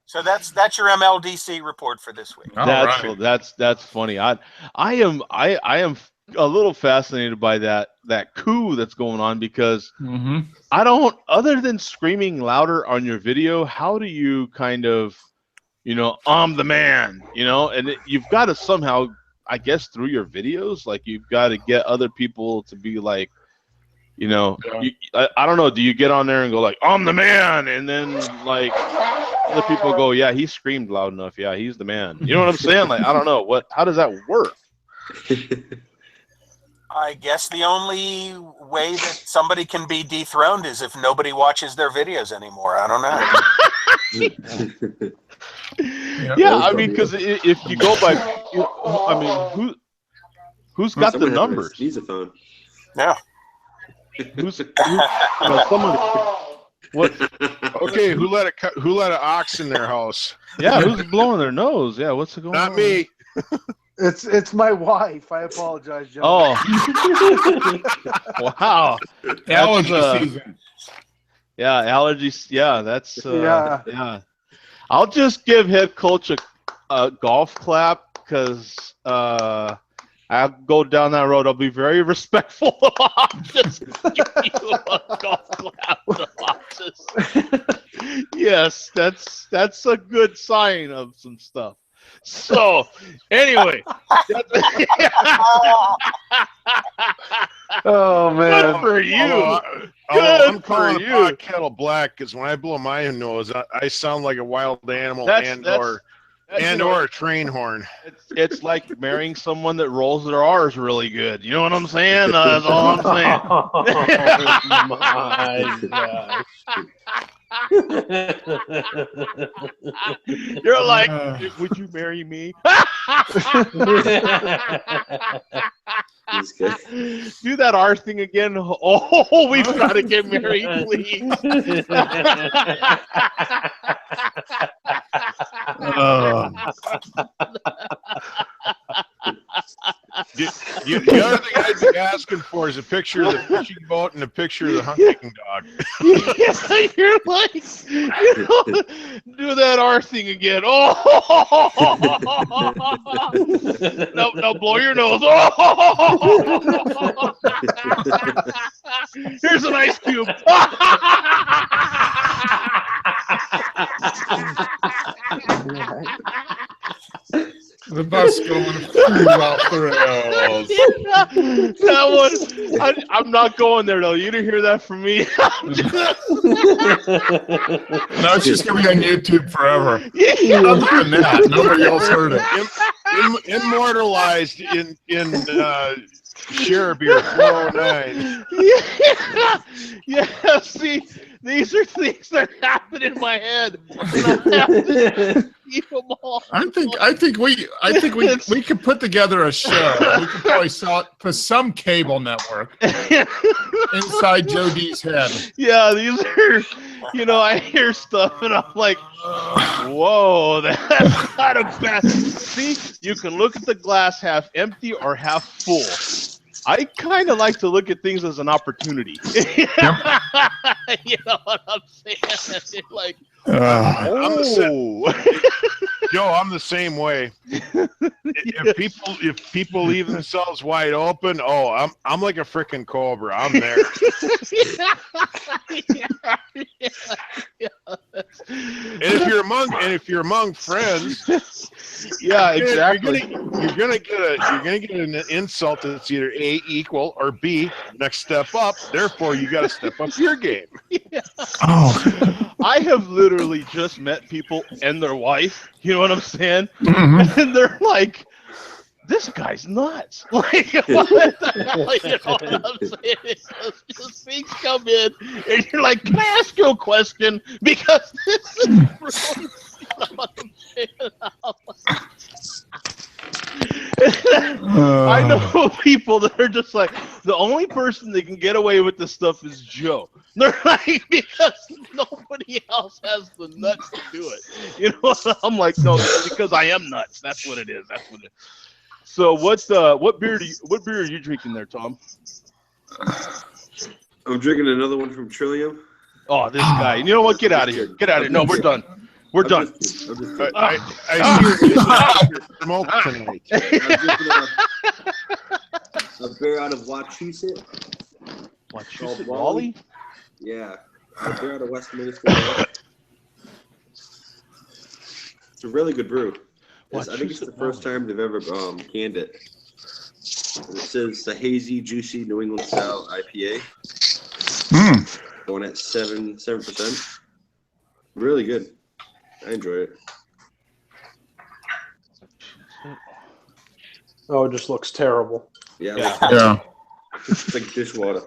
Speaker 2: So that's your MLDC report for this week.
Speaker 3: That's funny. I am a little fascinated by that coup that's going on because I don't, other than screaming louder on your video, how do you kind of, I'm the man, and you've got to somehow, I guess, through your videos, like you've got to get other people to be like, I don't know. Do you get on there and go like, I'm the man, and then like other people go, yeah, he screamed loud enough. Yeah, he's the man. You know what I'm saying? Like, I don't know how does that work?
Speaker 2: I guess the only way that somebody can be dethroned is if nobody watches their videos anymore. I don't know.
Speaker 3: Yeah, I mean, because if you go by, who's got the numbers?
Speaker 5: Needs a phone.
Speaker 2: Yeah.
Speaker 3: Someone. What?
Speaker 7: Okay, who let an ox in their house?
Speaker 3: Yeah, who's blowing their nose? Yeah, what's going on?
Speaker 7: Not me.
Speaker 4: It's my wife. I apologize, John.
Speaker 3: Oh. Wow.
Speaker 1: Allergy season.
Speaker 3: Yeah, allergies. Yeah, that's
Speaker 4: Yeah.
Speaker 3: I'll just give head coach a golf clap because I'll go down that road. I'll be very respectful. I'll just give you a golf clap. Yes, that's a good sign of some stuff. So, anyway.
Speaker 4: Oh man.
Speaker 3: Good for you.
Speaker 7: I'm calling a pot kettle black because when I blow my nose, I sound like a wild animal or a train horn.
Speaker 3: It's like marrying someone that rolls their R's really good. You know what I'm saying? That's all I'm saying.
Speaker 6: Oh my gosh.
Speaker 3: You're like, would you marry me? Do that R thing again. Oh, we've got to get married, please.
Speaker 7: The other thing I'd be asking for is a picture of the fishing boat and a picture of the hunting dog.
Speaker 3: Yeah, you're like, do that R thing again. Oh, no, blow your nose. Oh, here's an ice cube.
Speaker 1: The bus going off the rails.
Speaker 3: That one, I'm not going there though. You didn't hear that from me.
Speaker 1: No, it's just gonna be on YouTube forever.
Speaker 3: Yeah.
Speaker 1: Other than that, nobody else heard it.
Speaker 7: Immortalized in Share Beer 409.
Speaker 3: Yeah. See, these are things that happen in my head. And I have to keep them all.
Speaker 1: I think we could put together a show. We could probably sell it to some cable network inside Joe D's head.
Speaker 3: Yeah, these are, I hear stuff and I'm like, whoa, that's not a bad. See, you can look at the glass half empty or half full. I kind of like to look at things as an opportunity. You know what I'm saying? Like,
Speaker 7: I'm the same way. If people leave themselves wide open, I'm like a freaking cobra. I'm there. And if you're among friends,
Speaker 3: yeah, exactly.
Speaker 7: You're gonna get an insult that's either A, equal, or B, next step up. Therefore, you got to step up your game.
Speaker 3: Yeah. Oh. I have literally just met people and their wife. You know what I'm saying? Mm-hmm. And they're like, "This guy's nuts!" Like, what the hell? You know what I'm saying? Just things come in, and you're like, "Can I ask you a question?" Because this is really, you know what I'm saying? I know people that are just like, the only person that can get away with this stuff is Joe. They're like, because nobody else has the nuts to do it. You know, I'm like, no, because I am nuts. That's what it is. That's what it is. So what beer are you drinking there, Tom?
Speaker 5: I'm drinking another one from Trillium.
Speaker 3: Oh, this guy. You know what? Get out of here. Get out of here. No, we're done. We're done.
Speaker 7: I see you're smoke tonight.
Speaker 5: I'm drinking a beer out of Wachusett.
Speaker 3: Wachusett, Raleigh?
Speaker 5: Yeah. A beer out of Westminster. It's a really good brew. I think it's the first time they've ever canned it. And it says the hazy, juicy New England style IPA. Going at 7%. Really good. I enjoy it.
Speaker 6: Oh, it just looks terrible.
Speaker 5: Yeah. It's like dishwater.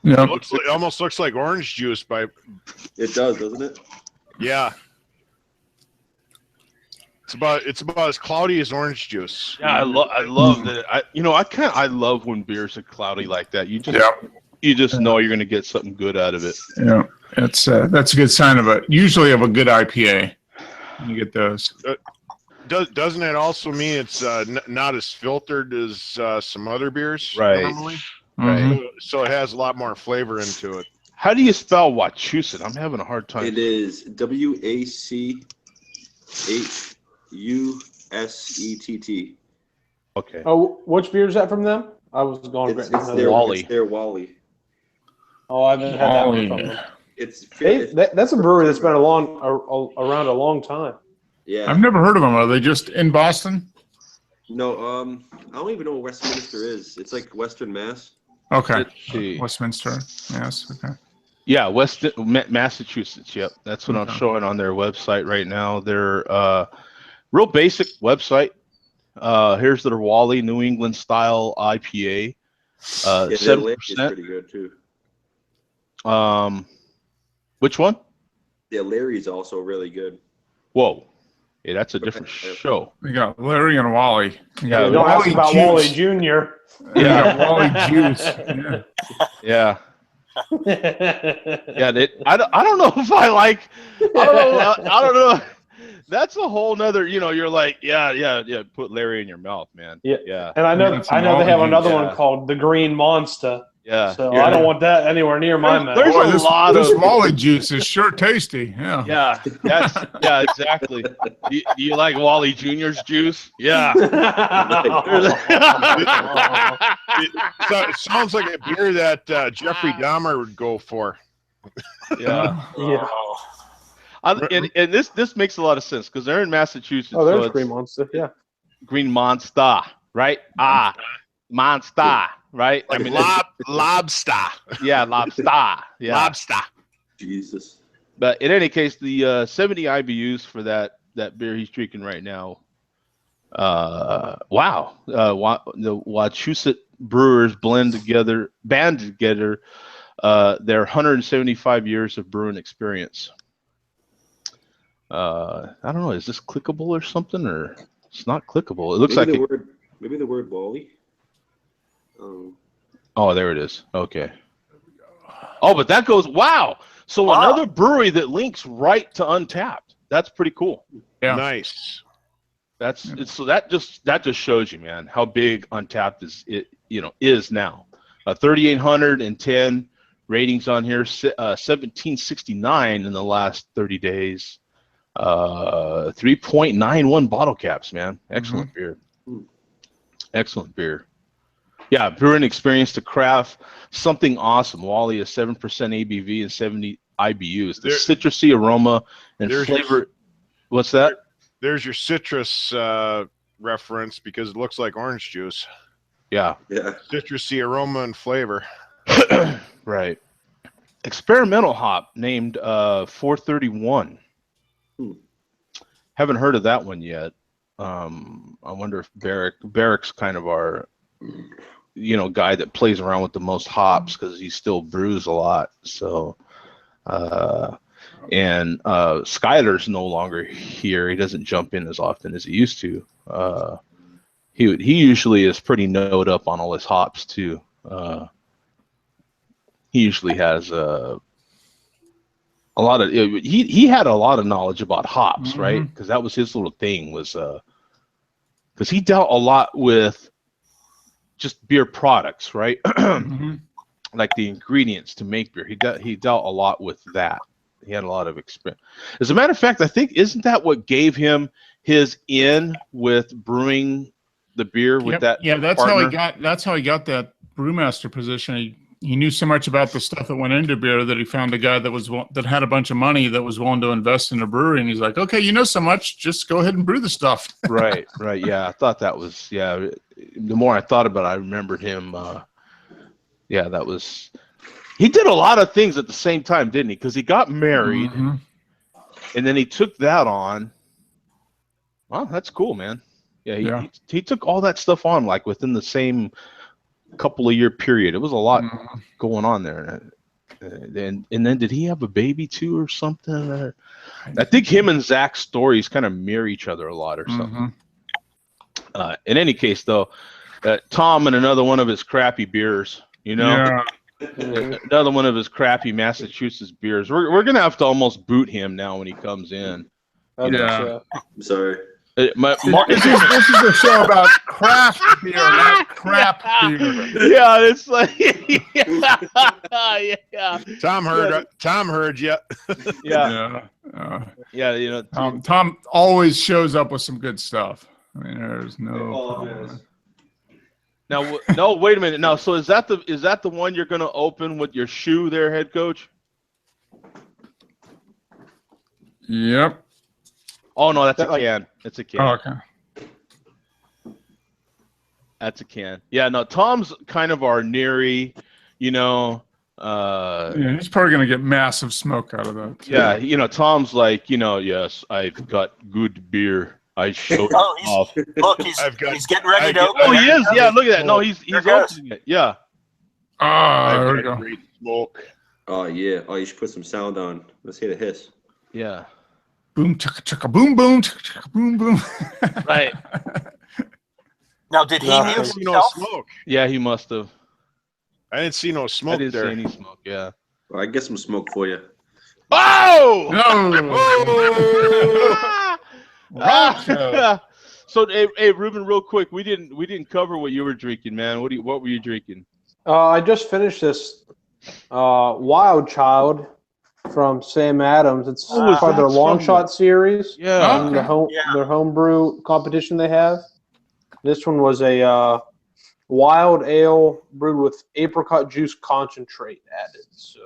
Speaker 1: Yeah.
Speaker 7: It almost looks like orange juice by.
Speaker 5: It does, doesn't it?
Speaker 7: Yeah. It's about as cloudy as orange juice.
Speaker 3: Yeah, I love that. I love when beers are cloudy like that. You just know you're going to get something good out of it.
Speaker 1: Yeah, that's a good sign of it. Usually of a good IPA, you get those.
Speaker 7: Doesn't it also mean it's not as filtered as some other beers?
Speaker 3: Right.
Speaker 7: Normally?
Speaker 1: Right.
Speaker 7: So it has a lot more flavor into it.
Speaker 3: How do you spell Wachusett? I'm having a hard time.
Speaker 5: It is WACHUSETT.
Speaker 3: Okay.
Speaker 6: Oh, which beer is that from them? I was going.
Speaker 5: It's their
Speaker 3: Wally.
Speaker 5: It's their Wally.
Speaker 6: Oh, I haven't had that one from them. That's a brewery that's been around a long time.
Speaker 5: Yeah.
Speaker 1: I've never heard of them. Are they just in Boston?
Speaker 5: No, I don't even know what Westminster is. It's like Western Mass.
Speaker 1: Okay. Westminster. Yes. Okay.
Speaker 3: Yeah, Massachusetts. Yep, that's what I'm showing on their website right now. Their real basic website. Here's their Wally New England style IPA. 7%.
Speaker 5: Pretty good too.
Speaker 3: Which one?
Speaker 5: Yeah, Larry's also really good.
Speaker 3: Whoa. Hey, that's a different show.
Speaker 1: We got Larry and Wally.
Speaker 6: Yeah, don't ask about Wally Jr.
Speaker 1: Yeah, Wally Juice.
Speaker 3: Yeah. Yeah, I don't know if I like. I don't know. That's a whole nother. You're like, yeah. Put Larry in your mouth, man. Yeah.
Speaker 6: And I know they have another one called the Green Monster.
Speaker 3: Yeah.
Speaker 6: So I don't want that anywhere near my mouth.
Speaker 3: There's a lot
Speaker 1: of this Wally juice is sure tasty. Yeah.
Speaker 3: Yeah. Yeah. Exactly. Do you like Wally Jr.'s juice? Yeah.
Speaker 7: It sounds like a beer that Jeffrey Dahmer would go for.
Speaker 3: Yeah.
Speaker 6: Yeah.
Speaker 3: And this makes a lot of sense because they're in Massachusetts.
Speaker 6: Oh, there's Green Monster. Yeah.
Speaker 3: green monster, right? Monster, right?
Speaker 7: Like lobster.
Speaker 3: Yeah, lobster. Yeah.
Speaker 7: Lobster.
Speaker 5: Jesus.
Speaker 3: But in any case, the 70 IBUs for that beer he's drinking right now. Wow. The Wachusett Brewers band together their 175 years of brewing experience. I don't know. Is this clickable or something, or it's not clickable? It looks
Speaker 5: maybe the word Wally.
Speaker 3: Oh, there it is. Okay. Oh, but that goes. Wow. So another brewery that links right to Untapped. That's pretty cool.
Speaker 1: Yeah.
Speaker 7: Nice.
Speaker 3: So that just shows you, man, how big Untapped is now. 3,810 ratings on here. 1769 in the last 30 days. 3.91 bottle caps, man. Excellent beer. Excellent beer. Yeah, brewing experience to craft something awesome. Wally is 7% ABV and 70 IBUs. The citrusy aroma and flavor. What's that?
Speaker 7: There's your citrus reference because it looks like orange juice.
Speaker 3: Yeah.
Speaker 7: Citrusy aroma and flavor.
Speaker 3: Right. Experimental hop named 431. Haven't heard of that one yet. I wonder if Barrick's kind of our guy that plays around with the most hops because he still brews a lot. So and Skyler's no longer here. He doesn't jump in as often as he used to. He usually is pretty knowed up on all his hops too. He usually has a lot of he had a lot of knowledge about hops, right? Because that was his little thing, was because he dealt a lot with just beer products, right? Like the ingredients to make beer. He dealt a lot with that. He had a lot of experience. As a matter of fact, I think, isn't that what gave him his in with brewing the beer with that?
Speaker 1: Yeah, that's
Speaker 3: partner?
Speaker 1: how he got that brewmaster position. He knew so much about the stuff that went into beer that he found a guy that had a bunch of money that was willing to invest in a brewery, and he's like, okay, you know so much, just go ahead and brew the stuff.
Speaker 3: Right. Yeah, I thought that was, the more I thought about it, I remembered him. That was, he did a lot of things at the same time, didn't he? Because he got married, and then he took that on. Wow, that's cool, man. Yeah, he took all that stuff on like within the same couple of year period. It was a lot going on there. And then did he have a baby too or something? I think him and Zach's stories kind of mirror each other a lot or something. In any case, though, Tom and another one of his crappy beers, another one of his crappy Massachusetts beers. We're gonna have to almost boot him now when he comes in.
Speaker 5: I'm sorry.
Speaker 1: This is a show about craft beer, not crap beer.
Speaker 3: Yeah, it's like
Speaker 7: Tom heard you.
Speaker 1: Tom always shows up with some good stuff. I mean, there's no.
Speaker 3: Now, no, wait a minute. Now, so is that the one you're going to open with your shoe there, head coach?
Speaker 1: Yep.
Speaker 3: Oh no, that's a can. It's a can.
Speaker 1: Oh, okay.
Speaker 3: That's a can. Yeah, no, Tom's kind of our Neary,
Speaker 1: he's probably gonna get massive smoke out of that.
Speaker 3: Yeah, Tom's like, yes, I've got good beer. I showed off.
Speaker 2: Look, he's getting ready to open.
Speaker 3: Oh, he is. Yeah, look at that. No, he's opening it. Yeah.
Speaker 1: There we go.
Speaker 7: Great smoke.
Speaker 5: Oh yeah. Oh, you should put some sound on. Let's hear the hiss.
Speaker 3: Yeah.
Speaker 1: Boom, chicka, chicka, boom, boom, chicka, chicka, boom, boom.
Speaker 3: Right.
Speaker 2: Now, did he mute himself?
Speaker 7: Smoke.
Speaker 3: Yeah, he must have.
Speaker 7: I didn't see no smoke there.
Speaker 3: I didn't see any smoke. Yeah.
Speaker 5: Well, I get some smoke for you.
Speaker 3: Oh!
Speaker 1: No.
Speaker 3: So, hey, Ruben, real quick, we didn't cover what you were drinking, man. What were you drinking?
Speaker 6: I just finished this Wild Child from Sam Adams. It's part of their Long Shot series.
Speaker 3: Yeah.
Speaker 6: Their homebrew competition they have. This one was a wild ale brewed with apricot juice concentrate added. So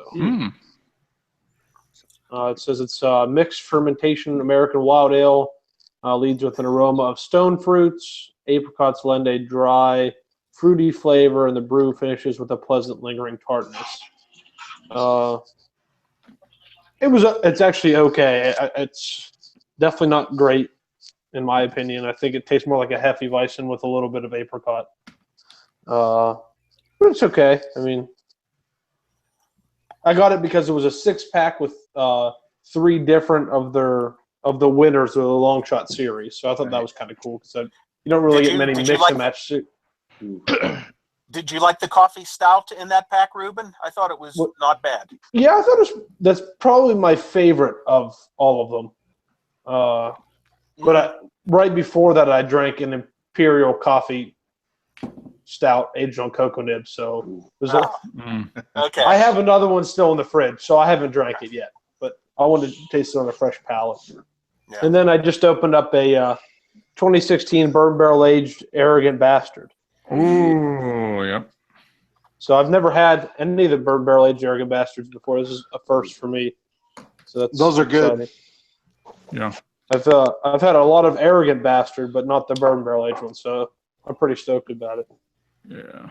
Speaker 6: it says it's mixed fermentation American wild ale Leads with an aroma of stone fruits, apricots, lende, dry, fruity flavor, and the brew finishes with a pleasant lingering tartness. It's actually okay. It's definitely not great, in my opinion. I think it tastes more like a Hefeweizen with a little bit of apricot. But it's okay. I mean, I got it because it was a 6-pack with 3 different of the winners of the long shot series. So I thought that was kind of cool because you don't really get many mix and match.
Speaker 2: Did you like the coffee stout in that pack, Ruben? I thought it was not bad.
Speaker 6: Yeah, I thought that's probably my favorite of all of them. But right before that, I drank an Imperial coffee stout aged on cocoa nibs. So
Speaker 2: okay.
Speaker 6: I have another one still in the fridge, so I haven't drank it yet. But I wanted to taste it on a fresh palate. Yeah. And then I just opened up a 2016 bourbon barrel aged Arrogant Bastard.
Speaker 1: Ooh, yep.
Speaker 6: So I've never had any of the bourbon barrel aged Arrogant Bastards before. This is a first for me. So
Speaker 4: those are good.
Speaker 6: Exciting.
Speaker 1: Yeah.
Speaker 6: I've had a lot of Arrogant Bastard, but not the bourbon barrel aged one. So I'm pretty stoked about it.
Speaker 1: Yeah.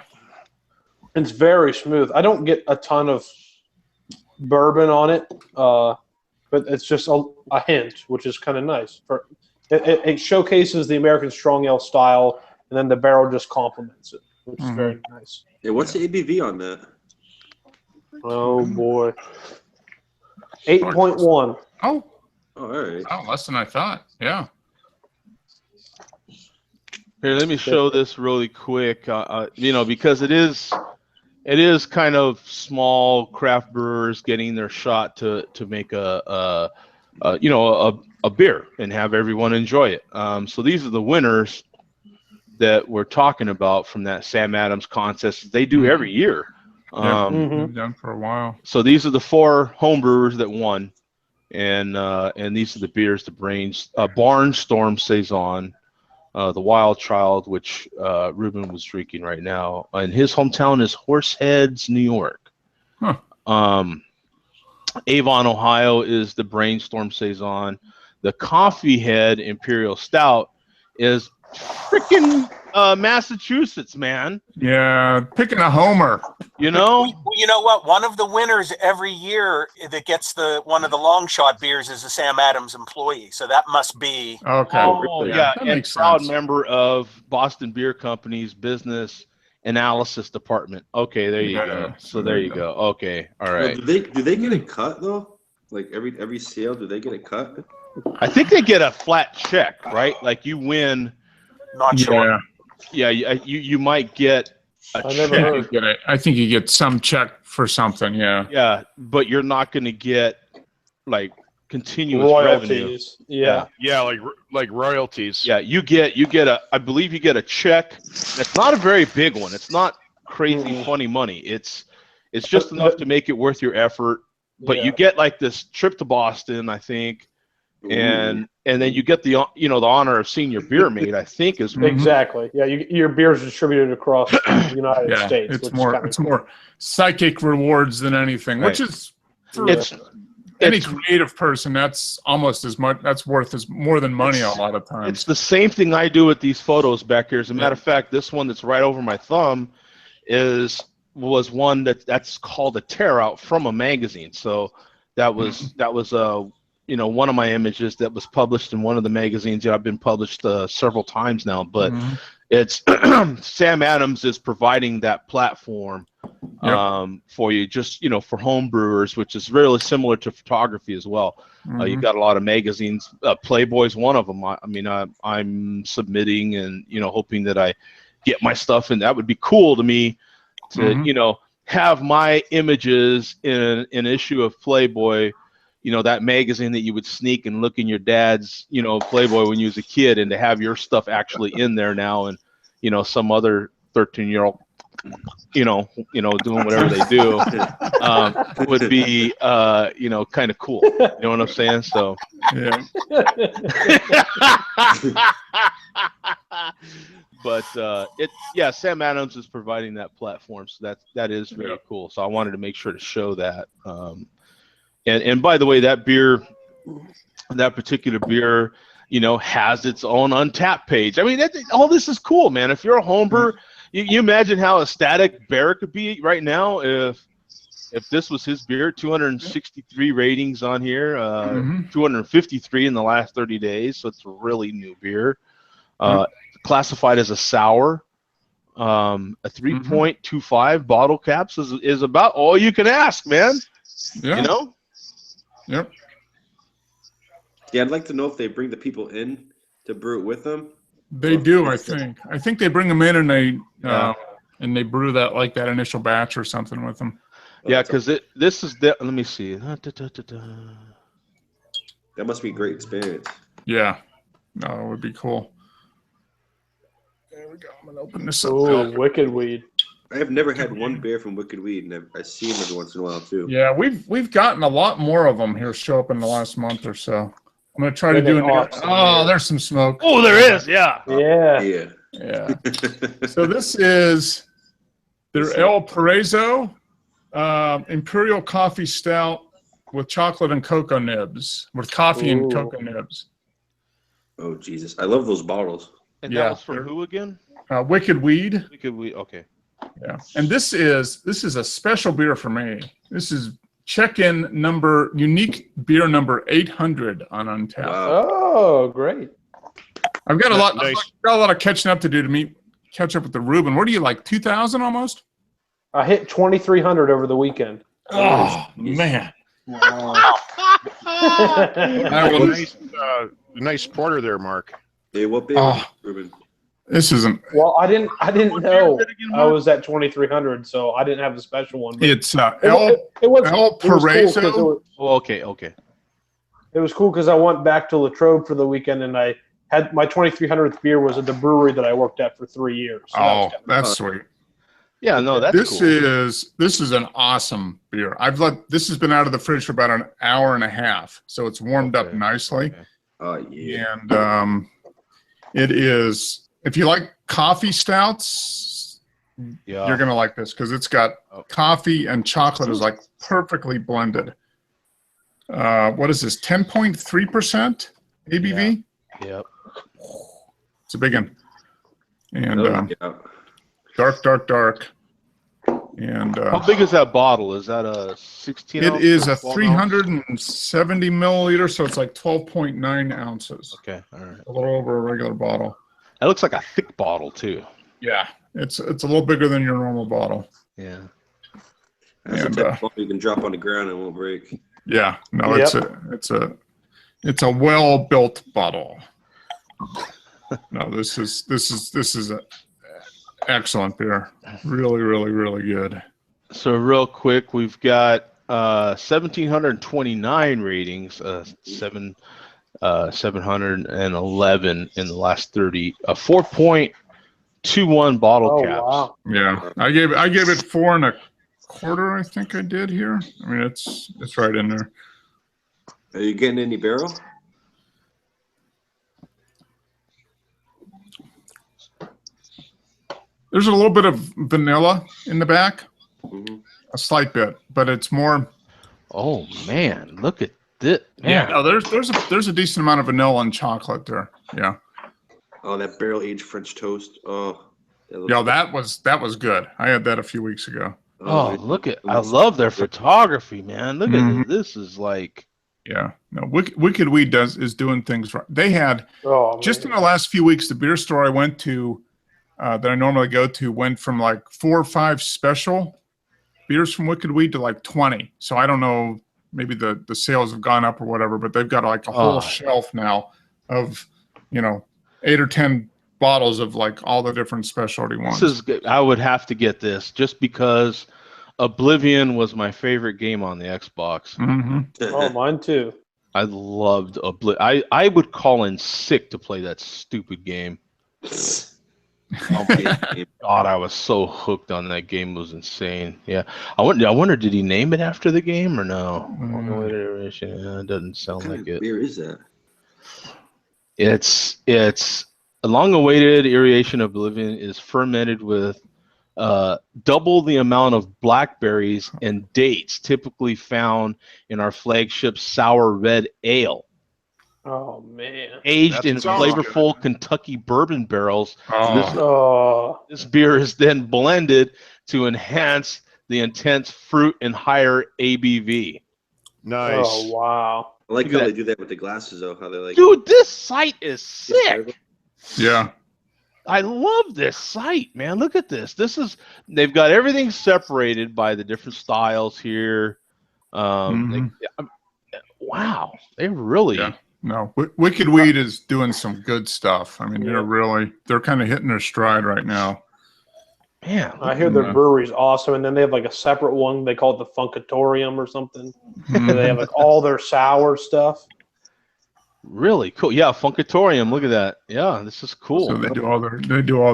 Speaker 6: It's very smooth. I don't get a ton of bourbon on it, but it's just a hint, which is kind of nice. It showcases the American strong ale style, and then the barrel just complements it, which is very nice.
Speaker 5: Yeah, what's the ABV on that?
Speaker 6: Oh boy, 8.1.
Speaker 1: Oh,
Speaker 5: all right.
Speaker 1: Oh, less than I thought. Yeah.
Speaker 3: Here, let me show this really quick. Because it is kind of small craft brewers getting their shot to make a beer and have everyone enjoy it. So these are the winners that we're talking about from that Sam Adams contest. They do every year.
Speaker 1: Been done for a while.
Speaker 3: So these are the 4 home brewers that won, and these are the beers: the Barnstorm Saison, the Wild Child, which Ruben was drinking right now, and his hometown is Horseheads, New York. Avon, Ohio is the Brainstorm Saison. The Coffee Head Imperial Stout is freaking Massachusetts, man.
Speaker 1: Yeah, picking a homer.
Speaker 2: You know what? One of the winners every year that gets one of the long shot beers is a Sam Adams employee. So that must be
Speaker 1: okay.
Speaker 3: Oh yeah, and proud member of Boston Beer Company's business analysis department. Okay, there you go. So there you go. Okay, all right.
Speaker 5: Now, do they get a cut though? Like every sale, do they get a cut?
Speaker 3: I think they get a flat check, right? Like you win.
Speaker 2: Not sure.
Speaker 3: Yeah, you might get a check.
Speaker 1: I think you get some check for something. Yeah.
Speaker 3: Yeah, but you're not going to get like continuous
Speaker 6: royalties.
Speaker 3: Revenue.
Speaker 7: Yeah, like royalties.
Speaker 3: Yeah, you get I believe you get a check. That's not a very big one. It's not crazy funny money. It's just enough to make it worth your effort. But you get like this trip to Boston, I think. And then you get the honor of seeing your beer made. I think is
Speaker 6: exactly. Yeah, your beer is distributed across the United States.
Speaker 1: It's more psychic rewards than anything, which is any creative person. That's almost as much. That's worth more than money a lot of times.
Speaker 3: It's the same thing I do with these photos back here. As a matter of fact, this one that's right over my thumb was one that's called a tear out from a magazine. So that was one of my images that was published in one of the magazines. I've been published several times now, but it's Sam Adams is providing that platform for you, just for home brewers, which is really similar to photography as well. You've got a lot of magazines. Playboy's one of them. I'm submitting and hoping that I get my stuff, and that would be cool to me to have my images in an issue of Playboy. That magazine that you would sneak and look in your dad's, Playboy when you was a kid, and to have your stuff actually in there now, and some other 13-year-old, doing whatever they do, would be, kind of cool. You know what I'm saying? So.
Speaker 1: Yeah.
Speaker 3: But Sam Adams is providing that platform, so that is really cool. So I wanted to make sure to show that. And by the way, that particular beer, has its own Untapped page. I mean, all this is cool, man. If you're a home brewer, you imagine how ecstatic Bear could be right now if this was his beer. 263 ratings on here, 253 in the last 30 days, so it's a really new beer. Classified as a sour. A 3.25 bottle caps is about all you can ask, man.
Speaker 1: Yeah. Yep.
Speaker 5: Yeah, I'd like to know if they bring the people in to brew it with them.
Speaker 1: They do, I think. I think they bring them in and they brew that initial batch or something with them.
Speaker 3: Yeah, because this is let me see.
Speaker 5: That must be a great experience.
Speaker 1: Yeah. No, it would be cool. There we go. I'm gonna open this up.
Speaker 6: Oh, Wicked Weed.
Speaker 5: I have never had one beer from Wicked Weed, and I see them every once in a while too.
Speaker 1: Yeah, we've gotten a lot more of them here show up in the last month or so. I'm gonna try to do there's some smoke.
Speaker 3: Oh, there is. Yeah.
Speaker 1: Yeah. So this is their El Paraiso Imperial Coffee Stout with chocolate and cocoa nibs, with coffee and cocoa nibs.
Speaker 5: Oh Jesus, I love those bottles.
Speaker 3: And that was from who again?
Speaker 1: Wicked Weed.
Speaker 3: Wicked Weed. Okay.
Speaker 1: Yeah, and this is a special beer for me. This is unique beer number 800 on Untapped.
Speaker 5: Wow.
Speaker 6: Oh, great!
Speaker 1: I've got a lot of catching up to do to catch up with the Reuben. What are you, like 2,000 almost?
Speaker 6: I hit 2,300 over the weekend.
Speaker 1: Oh man!
Speaker 2: Wow.
Speaker 7: Nice porter there, Mark.
Speaker 5: Hey, what beer, Reuben?
Speaker 1: This isn't.
Speaker 6: Well, I didn't know I was at 2,300, so I didn't have the special one.
Speaker 1: It's El
Speaker 6: Paraiso.
Speaker 1: Paraiso.
Speaker 3: Okay.
Speaker 6: It was cool because I went back to Latrobe for the weekend, and I had my 2,300th beer was at the brewery that I worked at for 3 years. So
Speaker 1: that's sweet.
Speaker 3: Yeah, no, that's
Speaker 1: this
Speaker 3: cool.
Speaker 1: This is an awesome beer. This has been out of the fridge for about an hour and a half, so it's warmed up nicely.
Speaker 3: Okay.
Speaker 5: Oh yeah.
Speaker 1: And it is. If you like coffee stouts, you're gonna like this because it's got coffee and chocolate is like perfectly blended. What is this? 10.3% ABV.
Speaker 3: Yep.
Speaker 1: It's a big one. And dark. And
Speaker 3: how big is that bottle? Is that a 16?
Speaker 1: It is a 370 milliliter, so it's like 12.9 ounces.
Speaker 3: Okay, all right.
Speaker 1: A little over a regular bottle.
Speaker 3: That looks like a thick bottle too.
Speaker 1: Yeah, it's a little bigger than your normal bottle.
Speaker 3: Yeah.
Speaker 5: That's the type of bottle you can drop on the ground and it won't break.
Speaker 1: Yeah, no, it's a well built bottle. No, this is an excellent beer. Really, really, really good.
Speaker 3: So real quick, we've got 1,729 ratings, 711 in the last 30. 4.21 bottle caps.
Speaker 6: Wow.
Speaker 1: Yeah, I gave it 4.25. I think I did here. I mean, it's right in there.
Speaker 5: Are you getting any barrel?
Speaker 1: There's a little bit of vanilla in the back, a slight bit, but it's more.
Speaker 3: Oh man, look at this! Man.
Speaker 1: Yeah, no, there's a decent amount of vanilla and chocolate there. Yeah.
Speaker 5: Oh, that barrel aged French toast. Oh.
Speaker 1: That was good. I had that a few weeks ago.
Speaker 3: Oh, look at! I love their photography, man. Look at this. Is like.
Speaker 1: Yeah, no. Wicked Weed is doing things right. They had just in the last few weeks, the beer store I went to. That I normally go to went from like 4 or 5 special beers from Wicked Weed to like 20. So I don't know, maybe the sales have gone up or whatever, but they've got like a whole shelf now of 8 or 10 bottles of like all the different specialty ones.
Speaker 3: This is good. I would have to get this just because Oblivion was my favorite game on the Xbox.
Speaker 6: Oh, mine too.
Speaker 3: I loved Oblivion. I would call in sick to play that stupid game. Oh my God, I was so hooked on that game. It was insane. Yeah, I wonder, did he name it after the game or no? It doesn't sound like it.
Speaker 5: Where is that?
Speaker 3: It's a long-awaited aeration of Oblivion is fermented with double the amount of blackberries and dates typically found in our flagship sour red ale.
Speaker 6: Oh man!
Speaker 3: Aged in flavorful Kentucky bourbon barrels. This beer is then blended to enhance the intense fruit and higher ABV.
Speaker 7: Nice.
Speaker 6: Oh wow!
Speaker 5: I like how they do that with the glasses, though. How they like.
Speaker 3: Dude, this site is sick.
Speaker 1: Yeah.
Speaker 3: I love this site, man. Look at this. They've got everything separated by the different styles here. Wow, they really.
Speaker 1: Yeah. No, Wicked Weed is doing some good stuff. I mean, they're kind of hitting their stride right now.
Speaker 3: Man,
Speaker 6: I hear their brewery's awesome, and then they have like a separate one. They call it the Funkatorium or something. And they have like all their sour stuff.
Speaker 3: Really cool. Yeah, Funkatorium. Look at that. Yeah, this is cool.
Speaker 1: So they do all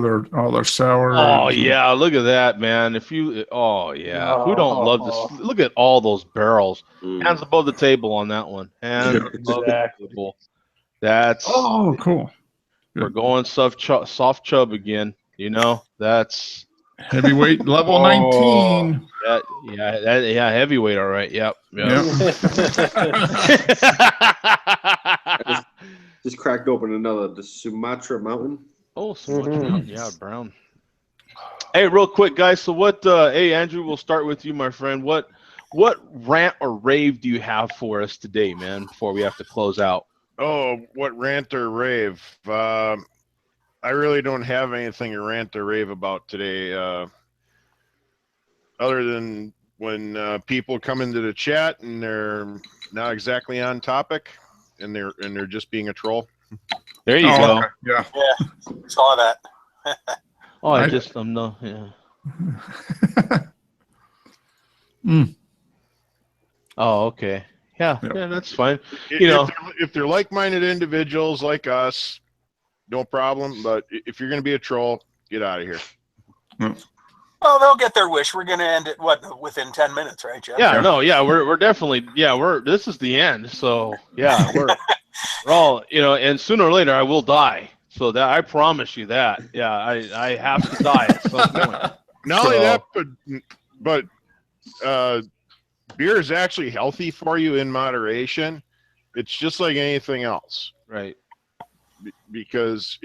Speaker 1: their sour.
Speaker 3: Oh yeah, look at that, man. Who don't love this? Look at all those barrels. Hands above the table on that one. Hands above the table. That's
Speaker 1: cool.
Speaker 3: We're going soft chub again. You know, that's
Speaker 1: heavyweight level 19.
Speaker 3: Heavyweight. All right. Yep.
Speaker 5: Just cracked open the Sumatra Mountain.
Speaker 3: Oh, Sumatra Mountain. Yeah, brown. Hey, real quick, guys. So hey, Andrew, we'll start with you, my friend. What rant or rave do you have for us today, man, before we have to close out?
Speaker 7: Oh, what rant or rave? I really don't have anything to rant or rave about today, other than when people come into the chat and they're not exactly on topic, and they're just being a troll.
Speaker 3: There you go.
Speaker 1: Okay. Yeah.
Speaker 2: Saw that.
Speaker 3: Oh, okay. Yeah, that's fine.
Speaker 7: If they're like-minded individuals like us, no problem. But if you're going to be a troll, get out of here.
Speaker 2: Well, they'll get their wish. We're going to end it within 10 minutes, right, Jeff?
Speaker 3: We're definitely this is the end. So we're all and sooner or later I will die. So that I promise you that. Yeah, I have to die at some point.
Speaker 7: Not only that, but beer is actually healthy for you in moderation. It's just like anything else,
Speaker 3: right?
Speaker 7: Because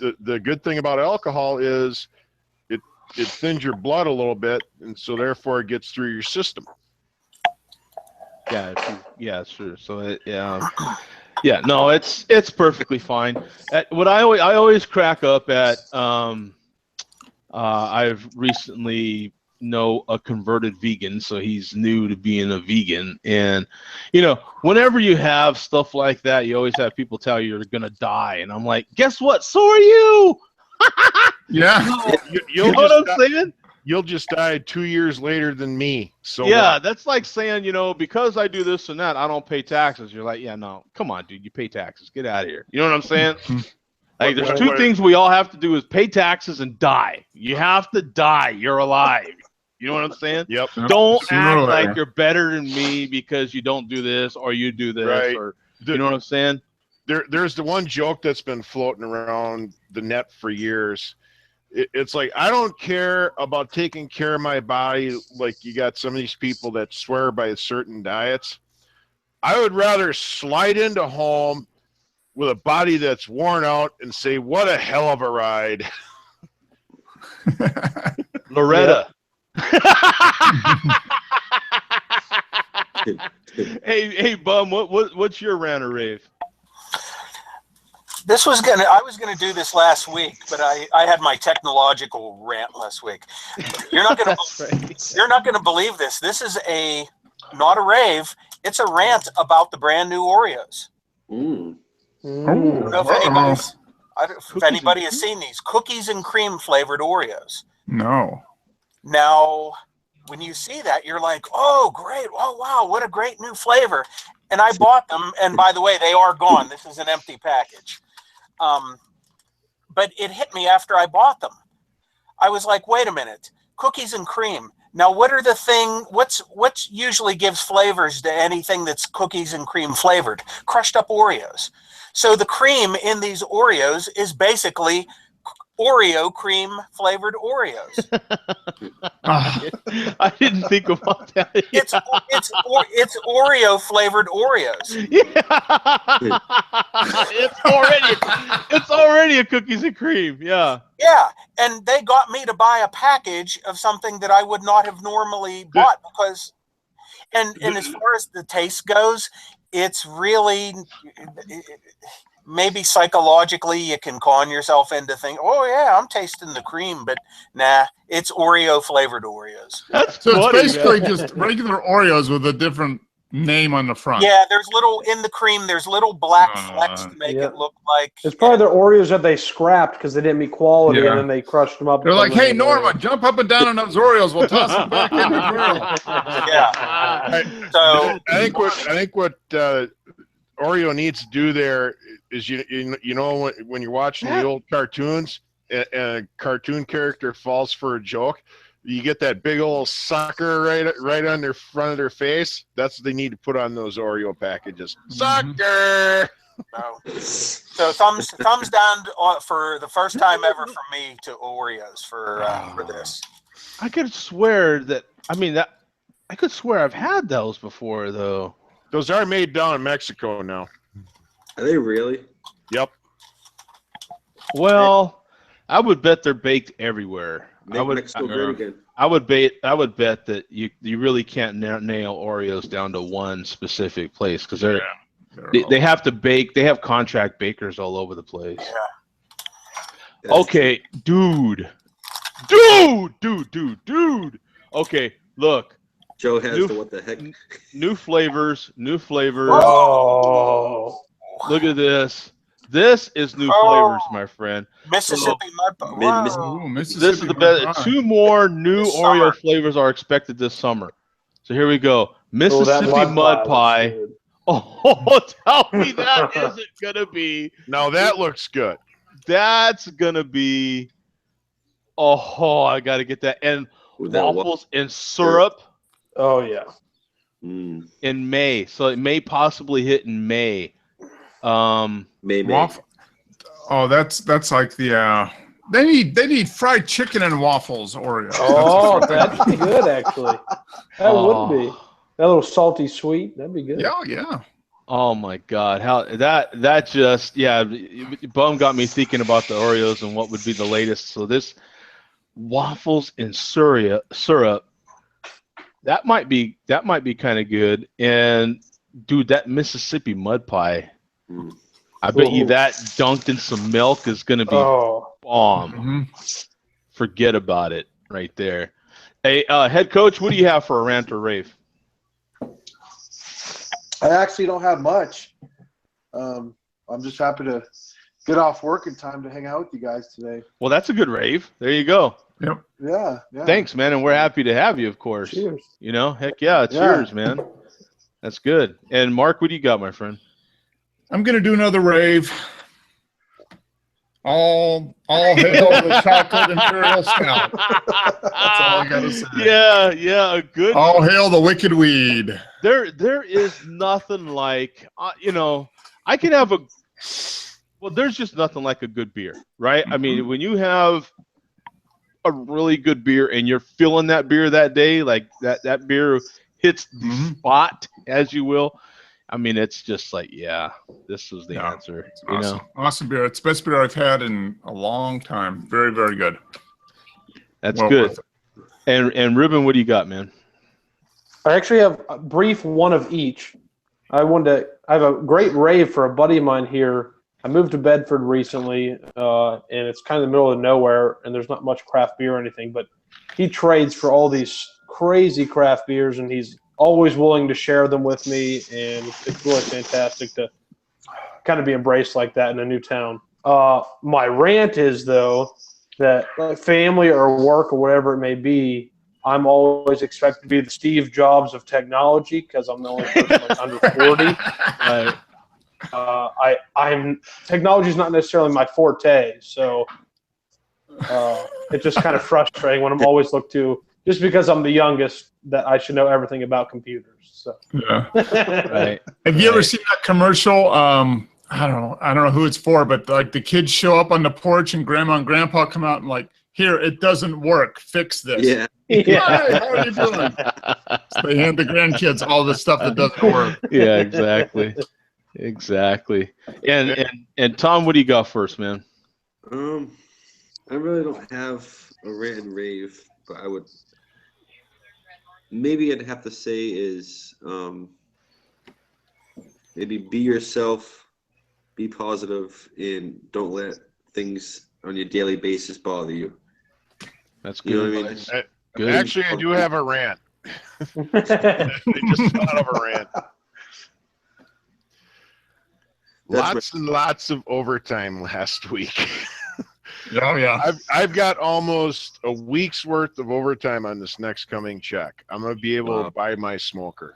Speaker 7: the good thing about alcohol is it thins your blood a little bit, and so therefore it gets through your system.
Speaker 3: Yeah, sure. So no, it's perfectly fine. What I always crack up at, I've recently know a converted vegan, so he's new to being a vegan, and whenever you have stuff like that, you always have people tell you you're gonna die, and I'm like, guess what? So are you.
Speaker 1: Yeah.
Speaker 3: You know what I'm saying?
Speaker 7: You'll just die 2 years later than me. So
Speaker 3: that's like saying, because I do this and that, I don't pay taxes. You're like, yeah, no, come on, dude, you pay taxes. Get out of here. You know what I'm saying? Like, there's two things we all have to do is pay taxes and die. You have to die. You're alive. You know what I'm saying?
Speaker 7: Yep.
Speaker 3: Don't act like you're better than me because you don't do this or you do this.
Speaker 7: Right.
Speaker 3: Or you know what I'm saying?
Speaker 7: There's the one joke that's been floating around the net for years. It's like, I don't care about taking care of my body like you got some of these people that swear by certain diets. I would rather slide into home with a body that's worn out and say, what a hell of a ride.
Speaker 3: Loretta. Hey, Bum, what's your rant or rave?
Speaker 2: I was gonna do this last week, but I had my technological rant last week. You're not gonna believe this. This is not a rave. It's a rant about the brand new Oreos. I don't know if anybody has seen these cookies and cream flavored Oreos.
Speaker 1: No.
Speaker 2: Now, when you see that, you're like, oh, great. Oh, wow. What a great new flavor. And I bought them. And by the way, they are gone. This is an empty package. But it hit me after I bought them. I was like, wait a minute. Cookies and cream. Now, what usually gives flavors to anything that's cookies and cream flavored? Crushed up Oreos. So the cream in these Oreos is basically Oreo cream flavored Oreos.
Speaker 3: I didn't think about that.
Speaker 2: It's Oreo flavored Oreos.
Speaker 3: Yeah. it's already a cookies and cream. Yeah.
Speaker 2: Yeah, and they got me to buy a package of something that I would not have normally bought because, and as far as the taste goes, it's really, maybe psychologically you can con yourself into thinking, oh yeah, I'm tasting the cream, but nah, it's Oreo flavored Oreos.
Speaker 1: So it's basically just regular Oreos with a different name on the front.
Speaker 2: Yeah, there's little black flecks to make it look like.
Speaker 6: It's probably the Oreos that they scrapped because they didn't meet quality, and then they crushed them up.
Speaker 1: They're like, hey, Norma, jump up and down on those Oreos. We'll toss them back in the grill.
Speaker 2: Yeah. So
Speaker 7: I think what Oreo needs to do there is you know when you're watching the old cartoons and a cartoon character falls for a joke, you get that big old sucker right on their front of their face. That's what they need to put on those Oreo packages. Sucker.
Speaker 2: So thumbs down for the first time ever for me to Oreos for this.
Speaker 3: I could swear that I could swear I've had those before though.
Speaker 7: Those are made down in Mexico now.
Speaker 5: Are they really?
Speaker 7: Yep.
Speaker 3: Well, I would bet they're baked everywhere.
Speaker 5: Make Mexico great again.
Speaker 3: I would bet that you really can't nail Oreos down to one specific place because they have to bake. They have contract bakers all over the place.
Speaker 2: Yeah.
Speaker 3: Okay, dude. Okay, look.
Speaker 5: Joe has the what the heck?
Speaker 3: New flavors.
Speaker 6: Oh,
Speaker 3: look at this. This is new flavors, my friend.
Speaker 2: Mississippi Mud Pie. Wow.
Speaker 3: This is the best. 2 more new Oreo flavors are expected this summer. So here we go. Mississippi Mud Pie. Oh, tell me that isn't gonna be.
Speaker 7: No, that looks good.
Speaker 3: That's gonna be. Oh, I gotta get that. And waffles and syrup.
Speaker 6: Oh yeah.
Speaker 3: In May, so it may possibly hit in May.
Speaker 5: May.
Speaker 1: Oh, that's like the they need fried chicken and waffles Oreos.
Speaker 6: Oh, that'd be good actually. That would be. That little salty sweet, that'd be good.
Speaker 1: Yeah.
Speaker 3: Oh my God, how that just Bum got me thinking about the Oreos and what would be the latest. So this waffles and syrup. That might be kind of good. And dude, that Mississippi Mud Pie, I bet you that dunked in some milk is going to be bomb. Forget about it right there. Hey, head coach, what do you have for a rant or rave?
Speaker 4: I actually don't have much. I'm just happy to get off work in time to hang out with you guys today.
Speaker 3: Well, that's a good rave. There you go.
Speaker 1: Yep.
Speaker 4: Yeah.
Speaker 3: Thanks, man, and we're happy to have you, of course.
Speaker 4: Cheers.
Speaker 3: You know, heck yeah, it's yours, man. That's good. And Mark, what do you got, my friend?
Speaker 1: I'm gonna do another rave. All hail the chocolate imperial stout. That's all I gotta say.
Speaker 3: Yeah, a good.
Speaker 1: All hail the wicked weed.
Speaker 3: There is nothing like I can have there's just nothing like a good beer, right? I mean, when you have a really good beer and you're feeling that beer that day, like that beer hits the spot, as you will. I mean, it's just like, this was the answer.
Speaker 1: Awesome. Awesome beer. It's the best beer I've had in a long time. Very, very good.
Speaker 3: That's good. And Ruben, what do you got, man?
Speaker 6: I actually have a brief one of each. I have a great rave for a buddy of mine here. I moved to Bedford recently, and it's kind of the middle of nowhere, and there's not much craft beer or anything, but he trades for all these crazy craft beers, and he's always willing to share them with me, and it's really fantastic to kind of be embraced like that in a new town. My rant is, though, that family or work or whatever it may be, I'm always expected to be the Steve Jobs of technology because I'm the only person under 40. Technology is not necessarily my forte, so it's just kind of frustrating when I'm always looked to, just because I'm the youngest, that I should know everything about computers. So
Speaker 1: Right. Have you ever seen that commercial I don't know who it's for, but like the kids show up on the porch and grandma and grandpa come out and like, here, it doesn't work. Fix this.
Speaker 5: Yeah.
Speaker 1: Hi, how are you doing? So they hand the grandkids all the stuff that doesn't work.
Speaker 3: Yeah, exactly. Exactly. And Tom, what do you got first, man?
Speaker 5: I really don't have a rant and rave, but I would maybe I'd have to say is maybe be yourself, be positive, and don't let things on your daily basis bother you.
Speaker 3: That's good.
Speaker 5: You know what I mean?
Speaker 3: Good.
Speaker 7: Actually, I do have a rant. I just thought of a rant. Lots and lots of overtime last week.
Speaker 1: Oh yeah.
Speaker 7: I've got almost a week's worth of overtime on this next coming check. I'm gonna be able to buy my smoker.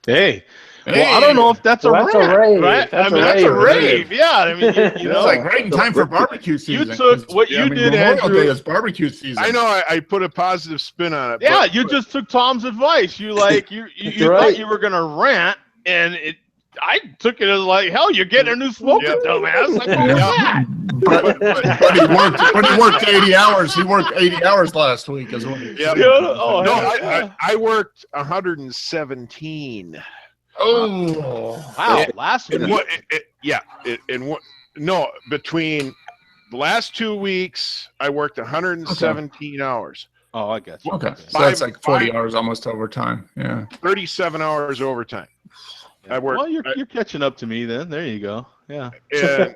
Speaker 3: Hey. Well, I don't know if that's a
Speaker 6: Well, that's
Speaker 3: rant,
Speaker 6: a rave.
Speaker 3: right?
Speaker 6: That's
Speaker 3: I mean,
Speaker 6: a
Speaker 3: that's a
Speaker 6: rave.
Speaker 3: rave. Yeah, I mean, you know,
Speaker 1: It's like right in time for barbecue season.
Speaker 3: You took what you did,
Speaker 1: Memorial
Speaker 3: Andrew.
Speaker 1: Day is barbecue season.
Speaker 7: I know I put a positive spin on it.
Speaker 3: Yeah,
Speaker 7: but,
Speaker 3: you just took Tom's advice. You like you
Speaker 6: right.
Speaker 3: thought you were gonna rant, and I took it as like, hell, you're getting a new smoker,
Speaker 7: Yeah.
Speaker 3: dumbass. Like, what was
Speaker 1: Yeah.
Speaker 3: that?
Speaker 1: But he worked 80 hours. He worked 80 hours last week as well.
Speaker 7: Yeah.
Speaker 3: Oh,
Speaker 7: No,
Speaker 3: hell.
Speaker 7: I worked 117.
Speaker 1: Oh,
Speaker 3: Wow, last week.
Speaker 7: And what? No, between the last 2 weeks, I worked 117 hours.
Speaker 3: Oh, I guess.
Speaker 1: okay. So that's like 40 hours almost overtime. Yeah.
Speaker 7: 37 hours overtime. I worked.
Speaker 3: Well, you're catching up to me then. There you go. Yeah.
Speaker 7: And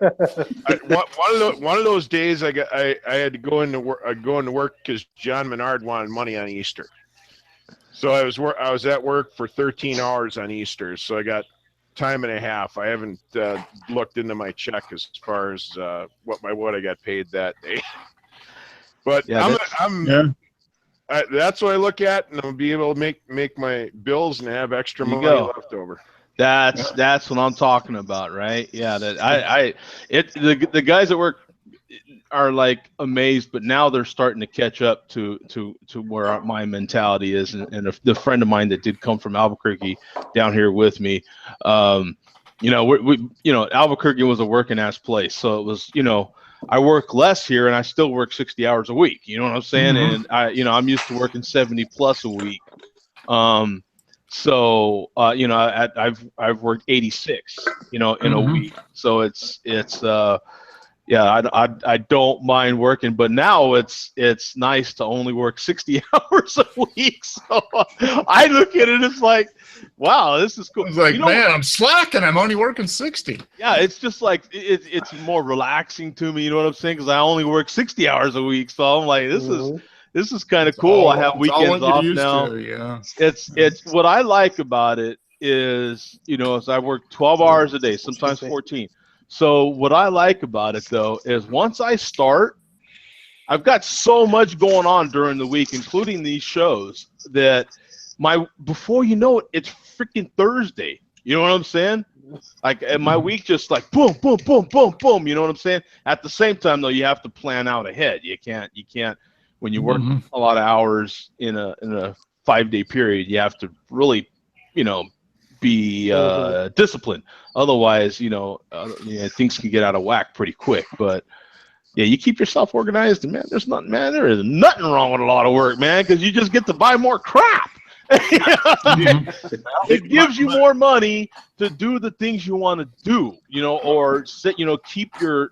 Speaker 7: one of those days, I had to go into work because John Menard wanted money on Easter. So I was at work for 13 hours on Easter. So I got time and a half. I haven't looked into my check as far as what I got paid that day. But
Speaker 3: Yeah,
Speaker 7: that's what I look at, and I'll be able to make my bills and have extra
Speaker 3: There you
Speaker 7: money
Speaker 3: go.
Speaker 7: left over.
Speaker 3: That's what I'm talking about, right? Yeah, that the guys at work are like amazed, but now they're starting to catch up to where my mentality is. And the friend of mine that did come from Albuquerque down here with me, Albuquerque was a working ass place, so it was, I work less here and I still work 60 hours a week. You know what I'm saying?
Speaker 1: Mhm.
Speaker 3: And I'm used to working 70 plus a week. I've worked 86, in a week. So it's I don't mind working, but now it's nice to only work 60 hours a week. So I look at it as like, wow, this is cool.
Speaker 1: It's like, man, I'm slacking. I'm only working 60.
Speaker 3: Yeah, it's just like it's more relaxing to me. You know what I'm saying? Because I only work 60 hours a week, so I'm like, this is kind of cool. I have weekends off now.
Speaker 1: Yeah.
Speaker 3: It's what I like about it is, as I work 12 hours a day, sometimes 14. So what I like about it though is once I start, I've got so much going on during the week, including these shows, that before you know it, it's freaking Thursday. You know what I'm saying? Like, and my week just like boom, boom, boom, boom, boom. You know what I'm saying? At the same time though, you have to plan out ahead. You can't when you work a lot of hours in a 5-day period, you have to really, be disciplined. Otherwise, things can get out of whack pretty quick. But yeah, you keep yourself organized, and there is nothing wrong with a lot of work, man, because you just get to buy more crap. It gives you more money to do the things you want to do, or keep your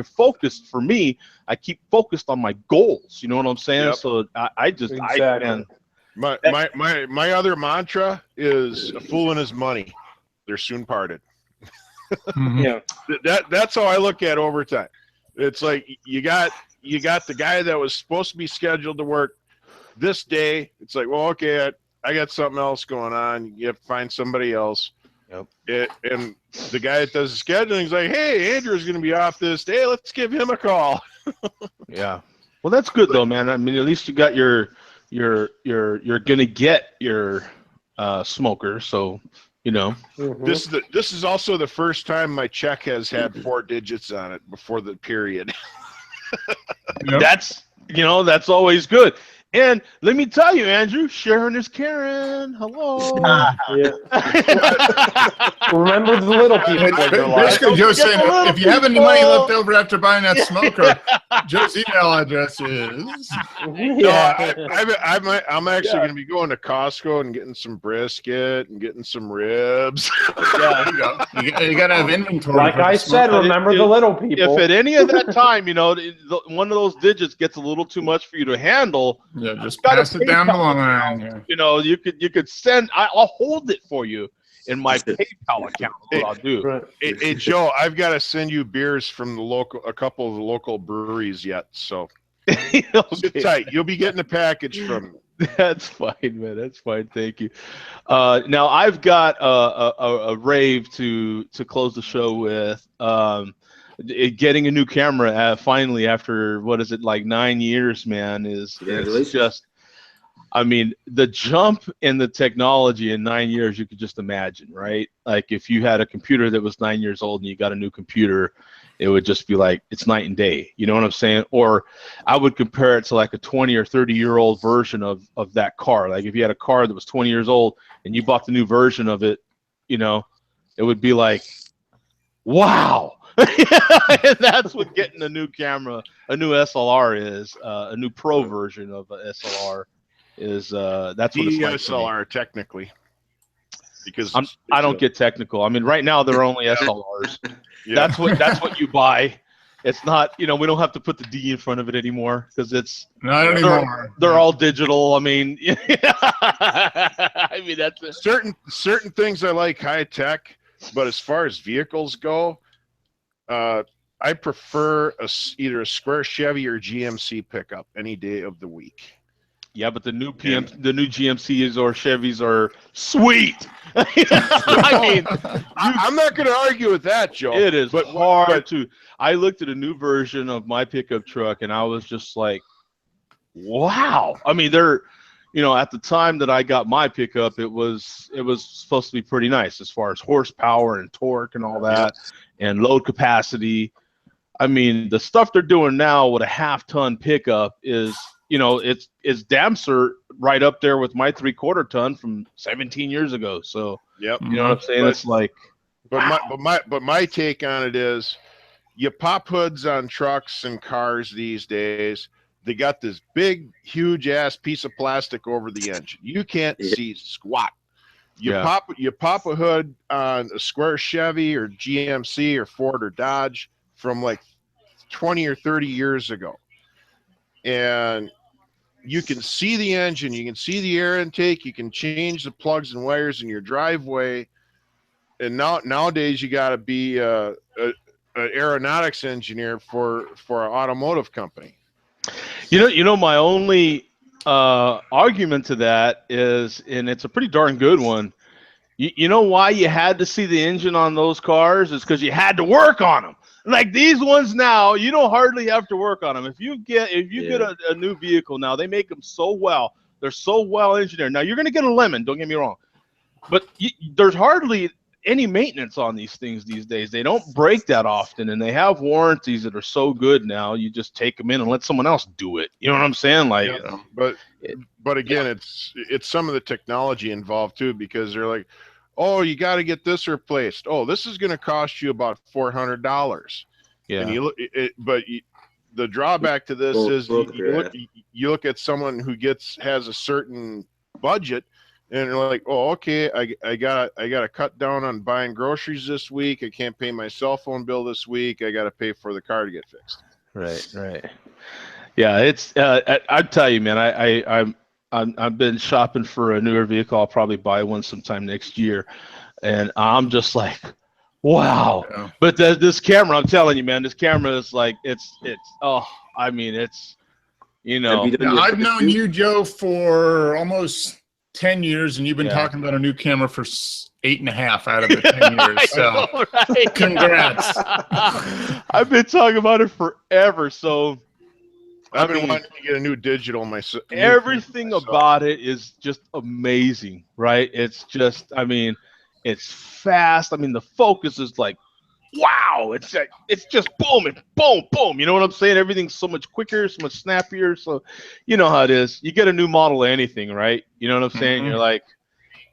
Speaker 3: focus. For me, I keep focused on my goals. You know what I'm saying?
Speaker 7: Yep.
Speaker 3: So
Speaker 6: Exactly.
Speaker 7: My other mantra is a fool and his money, they're soon parted.
Speaker 6: Yeah.
Speaker 7: That's how I look at overtime. It's like you got the guy that was supposed to be scheduled to work this day. It's like, well, okay, I got something else going on. You have to find somebody else. Yep. And the guy that does the scheduling is like, hey, Andrew's going to be off this day. Let's give him a call.
Speaker 3: Yeah. Well, that's good though, man. I mean, at least you got you're gonna get your smoker, so
Speaker 7: This is also the first time my check has had 4 digits on it before the period.
Speaker 1: Yep.
Speaker 3: That's always good. And let me tell you, Andrew, Sharon is Karen. Hello.
Speaker 6: Yeah. Remember the little people in your life.
Speaker 1: Basically, Joe's saying, if you have any money
Speaker 3: people.
Speaker 1: left over after buying that smoker, Joe's email address is.
Speaker 6: Yeah.
Speaker 7: I'm actually going to be going to Costco and getting some brisket and getting some ribs.
Speaker 1: There you go. You got to have inventory.
Speaker 6: Like I said, remember the little people.
Speaker 3: If at any of that time, one of those digits gets a little too much for you to handle,
Speaker 1: Yeah, just pass it down the line. Yeah.
Speaker 3: you could send. I'll hold it for you in my PayPal account. What I'll do.
Speaker 6: Right.
Speaker 7: Hey, Joe, I've got to send you beers from a couple of the local breweries yet. So sit tight. You'll be getting a package from me.
Speaker 3: That's fine, man. That's fine. Thank you. Now I've got a rave to close the show with. Getting a new camera finally after what is it, like 9 years, man, is just. I mean, the jump in the technology in 9 years, you could just imagine, right? Like if you had a computer that was 9 years old and you got a new computer, it would just be like, it's night and day. You know what I'm saying? Or I would compare it to like a 20 or 30-year-old version of that car. Like if you had a car that was 20 years old and you bought the new version of it, it would be like, wow. And that's what getting a new camera, a new SLR is, a new pro version of a SLR. That's what it's like
Speaker 7: DSLR technically, because
Speaker 3: I don't get technical. I mean, right now they're only SLRs.
Speaker 7: Yeah.
Speaker 3: That's what you buy. It's not, we don't have to put the D in front of it anymore because
Speaker 1: Not anymore.
Speaker 3: They're all digital. I mean, that's it.
Speaker 7: Certain things I like high tech, but as far as vehicles go, I prefer either a square Chevy or GMC pickup any day of the week.
Speaker 3: Yeah, but the new GMCs or Chevys are sweet. I mean,
Speaker 7: I'm not going to argue with that, Joe.
Speaker 3: It is hard to. I looked at a new version of my pickup truck, and I was just like, wow. I mean, they're, at the time that I got my pickup, it was supposed to be pretty nice as far as horsepower and torque and all that, and load capacity. I mean, the stuff they're doing now with a half-ton pickup is. It's damn sure right up there with my 3/4 ton from 17 years ago. So,
Speaker 7: yep.
Speaker 3: You know what I'm saying? It's like,
Speaker 7: but my take on it is, you pop hoods on trucks and cars these days. They got this big, huge ass piece of plastic over the engine. You can't see squat. You pop a hood on a square Chevy or GMC or Ford or Dodge from like 20 or 30 years ago. And you can see the engine, you can see the air intake, you can change the plugs and wires in your driveway. And nowadays you got to be an aeronautics engineer for an automotive company.
Speaker 3: My only argument to that is, and it's a pretty darn good one. You know why you had to see the engine on those cars? Is because you had to work on them. Like these ones now, you don't hardly have to work on them. If you get a new vehicle now, they make them so well. They're so well engineered. Now you're going to get a lemon. Don't get me wrong, but there's hardly any maintenance on these things these days. They don't break that often, and they have warranties that are so good now. You just take them in and let someone else do it. You know what I'm saying? Like,
Speaker 7: but again, it's some of the technology involved too, because they're like, oh, you got to get this replaced. Oh, this is going to cost you about $400.
Speaker 3: Yeah.
Speaker 7: And the drawback to this is you look at someone who has a certain budget, and they're like, oh, okay, I got to cut down on buying groceries this week. I can't pay my cell phone bill this week. I got to pay for the car to get fixed.
Speaker 3: Right. Yeah, it's. I tell you, man, I've been shopping for a newer vehicle. I'll probably buy one sometime next year, and I'm just like, wow. Yeah. But this camera, I'm telling you, man, this camera is like, it's. Oh, I mean, it's.
Speaker 1: I've known you, Joe, for almost 10 years, and you've been talking about a new camera for 8.5 out of the 10 years. So,
Speaker 3: know, right?
Speaker 1: Congrats.
Speaker 3: I've been talking about it forever. So.
Speaker 7: I've been wanting to get a new digital myself.
Speaker 3: Everything about it is just amazing, right? It's just, it's fast. I mean, the focus is like wow, it's just boom and boom, boom. You know what I'm saying? Everything's so much quicker, so much snappier. So, you know how it is. You get a new model of anything, right? You know what I'm saying?
Speaker 1: Mhm.
Speaker 3: You're like,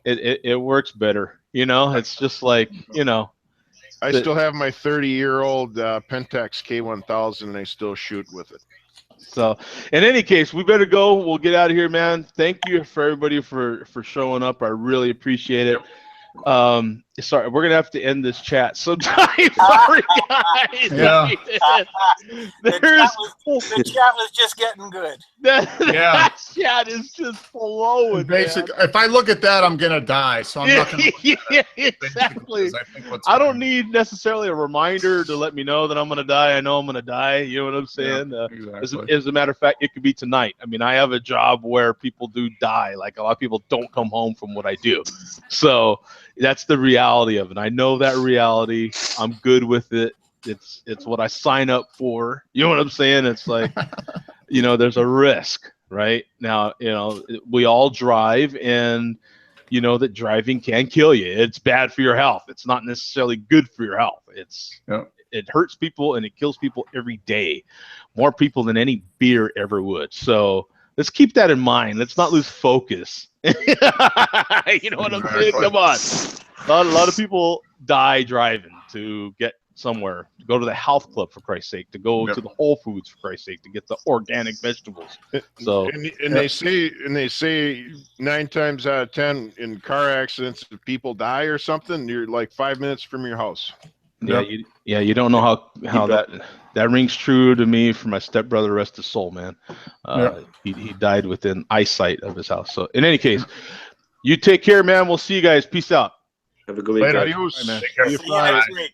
Speaker 3: it works better. You know, it's just like, you know.
Speaker 7: I still have my 30-year-old Pentax K1000, and I still shoot with it.
Speaker 3: So, in any case, we better go. We'll get out of here, man. Thank you for everybody for showing up. I really appreciate it. Sorry, we're gonna have to end this chat sometime. Sorry, guys.
Speaker 1: Yeah.
Speaker 2: The chat was just getting good.
Speaker 3: That chat is just flowing.
Speaker 1: Basically, if I look at that, I'm gonna die. So I'm not gonna.
Speaker 3: Yeah, exactly. I don't need necessarily a reminder to let me know that I'm gonna die. I know I'm gonna die. You know what I'm saying?
Speaker 1: Exactly.
Speaker 3: As a matter of fact, it could be tonight. I mean, I have a job where people do die. Like a lot of people don't come home from what I do. So that's the reality of it. I know that reality. I'm good with it. It's what I sign up for. You know what I'm saying? It's like, you know, there's a risk, right? Now, you know, we all drive, and you know that driving can kill you. It's bad for your health. It's not necessarily good for your health. It hurts people and it kills people every day. More people than any beer ever would. So let's keep that in mind. Let's not lose focus. You know what I'm saying? Come on. A lot of people die driving to get somewhere, to go to the health club, for Christ's sake, to go to the Whole Foods, for Christ's sake, to get the organic vegetables. So
Speaker 7: and they say 9 times out of 10 in car accidents, if people die or something, you're like 5 minutes from your house.
Speaker 3: Yeah, you don't know how that rings true to me for my stepbrother, rest his soul, man. He died within eyesight of his house. So in any case, you take care, man. We'll see you guys. Peace out.
Speaker 5: Have a good week.
Speaker 7: Later.
Speaker 2: See you next week.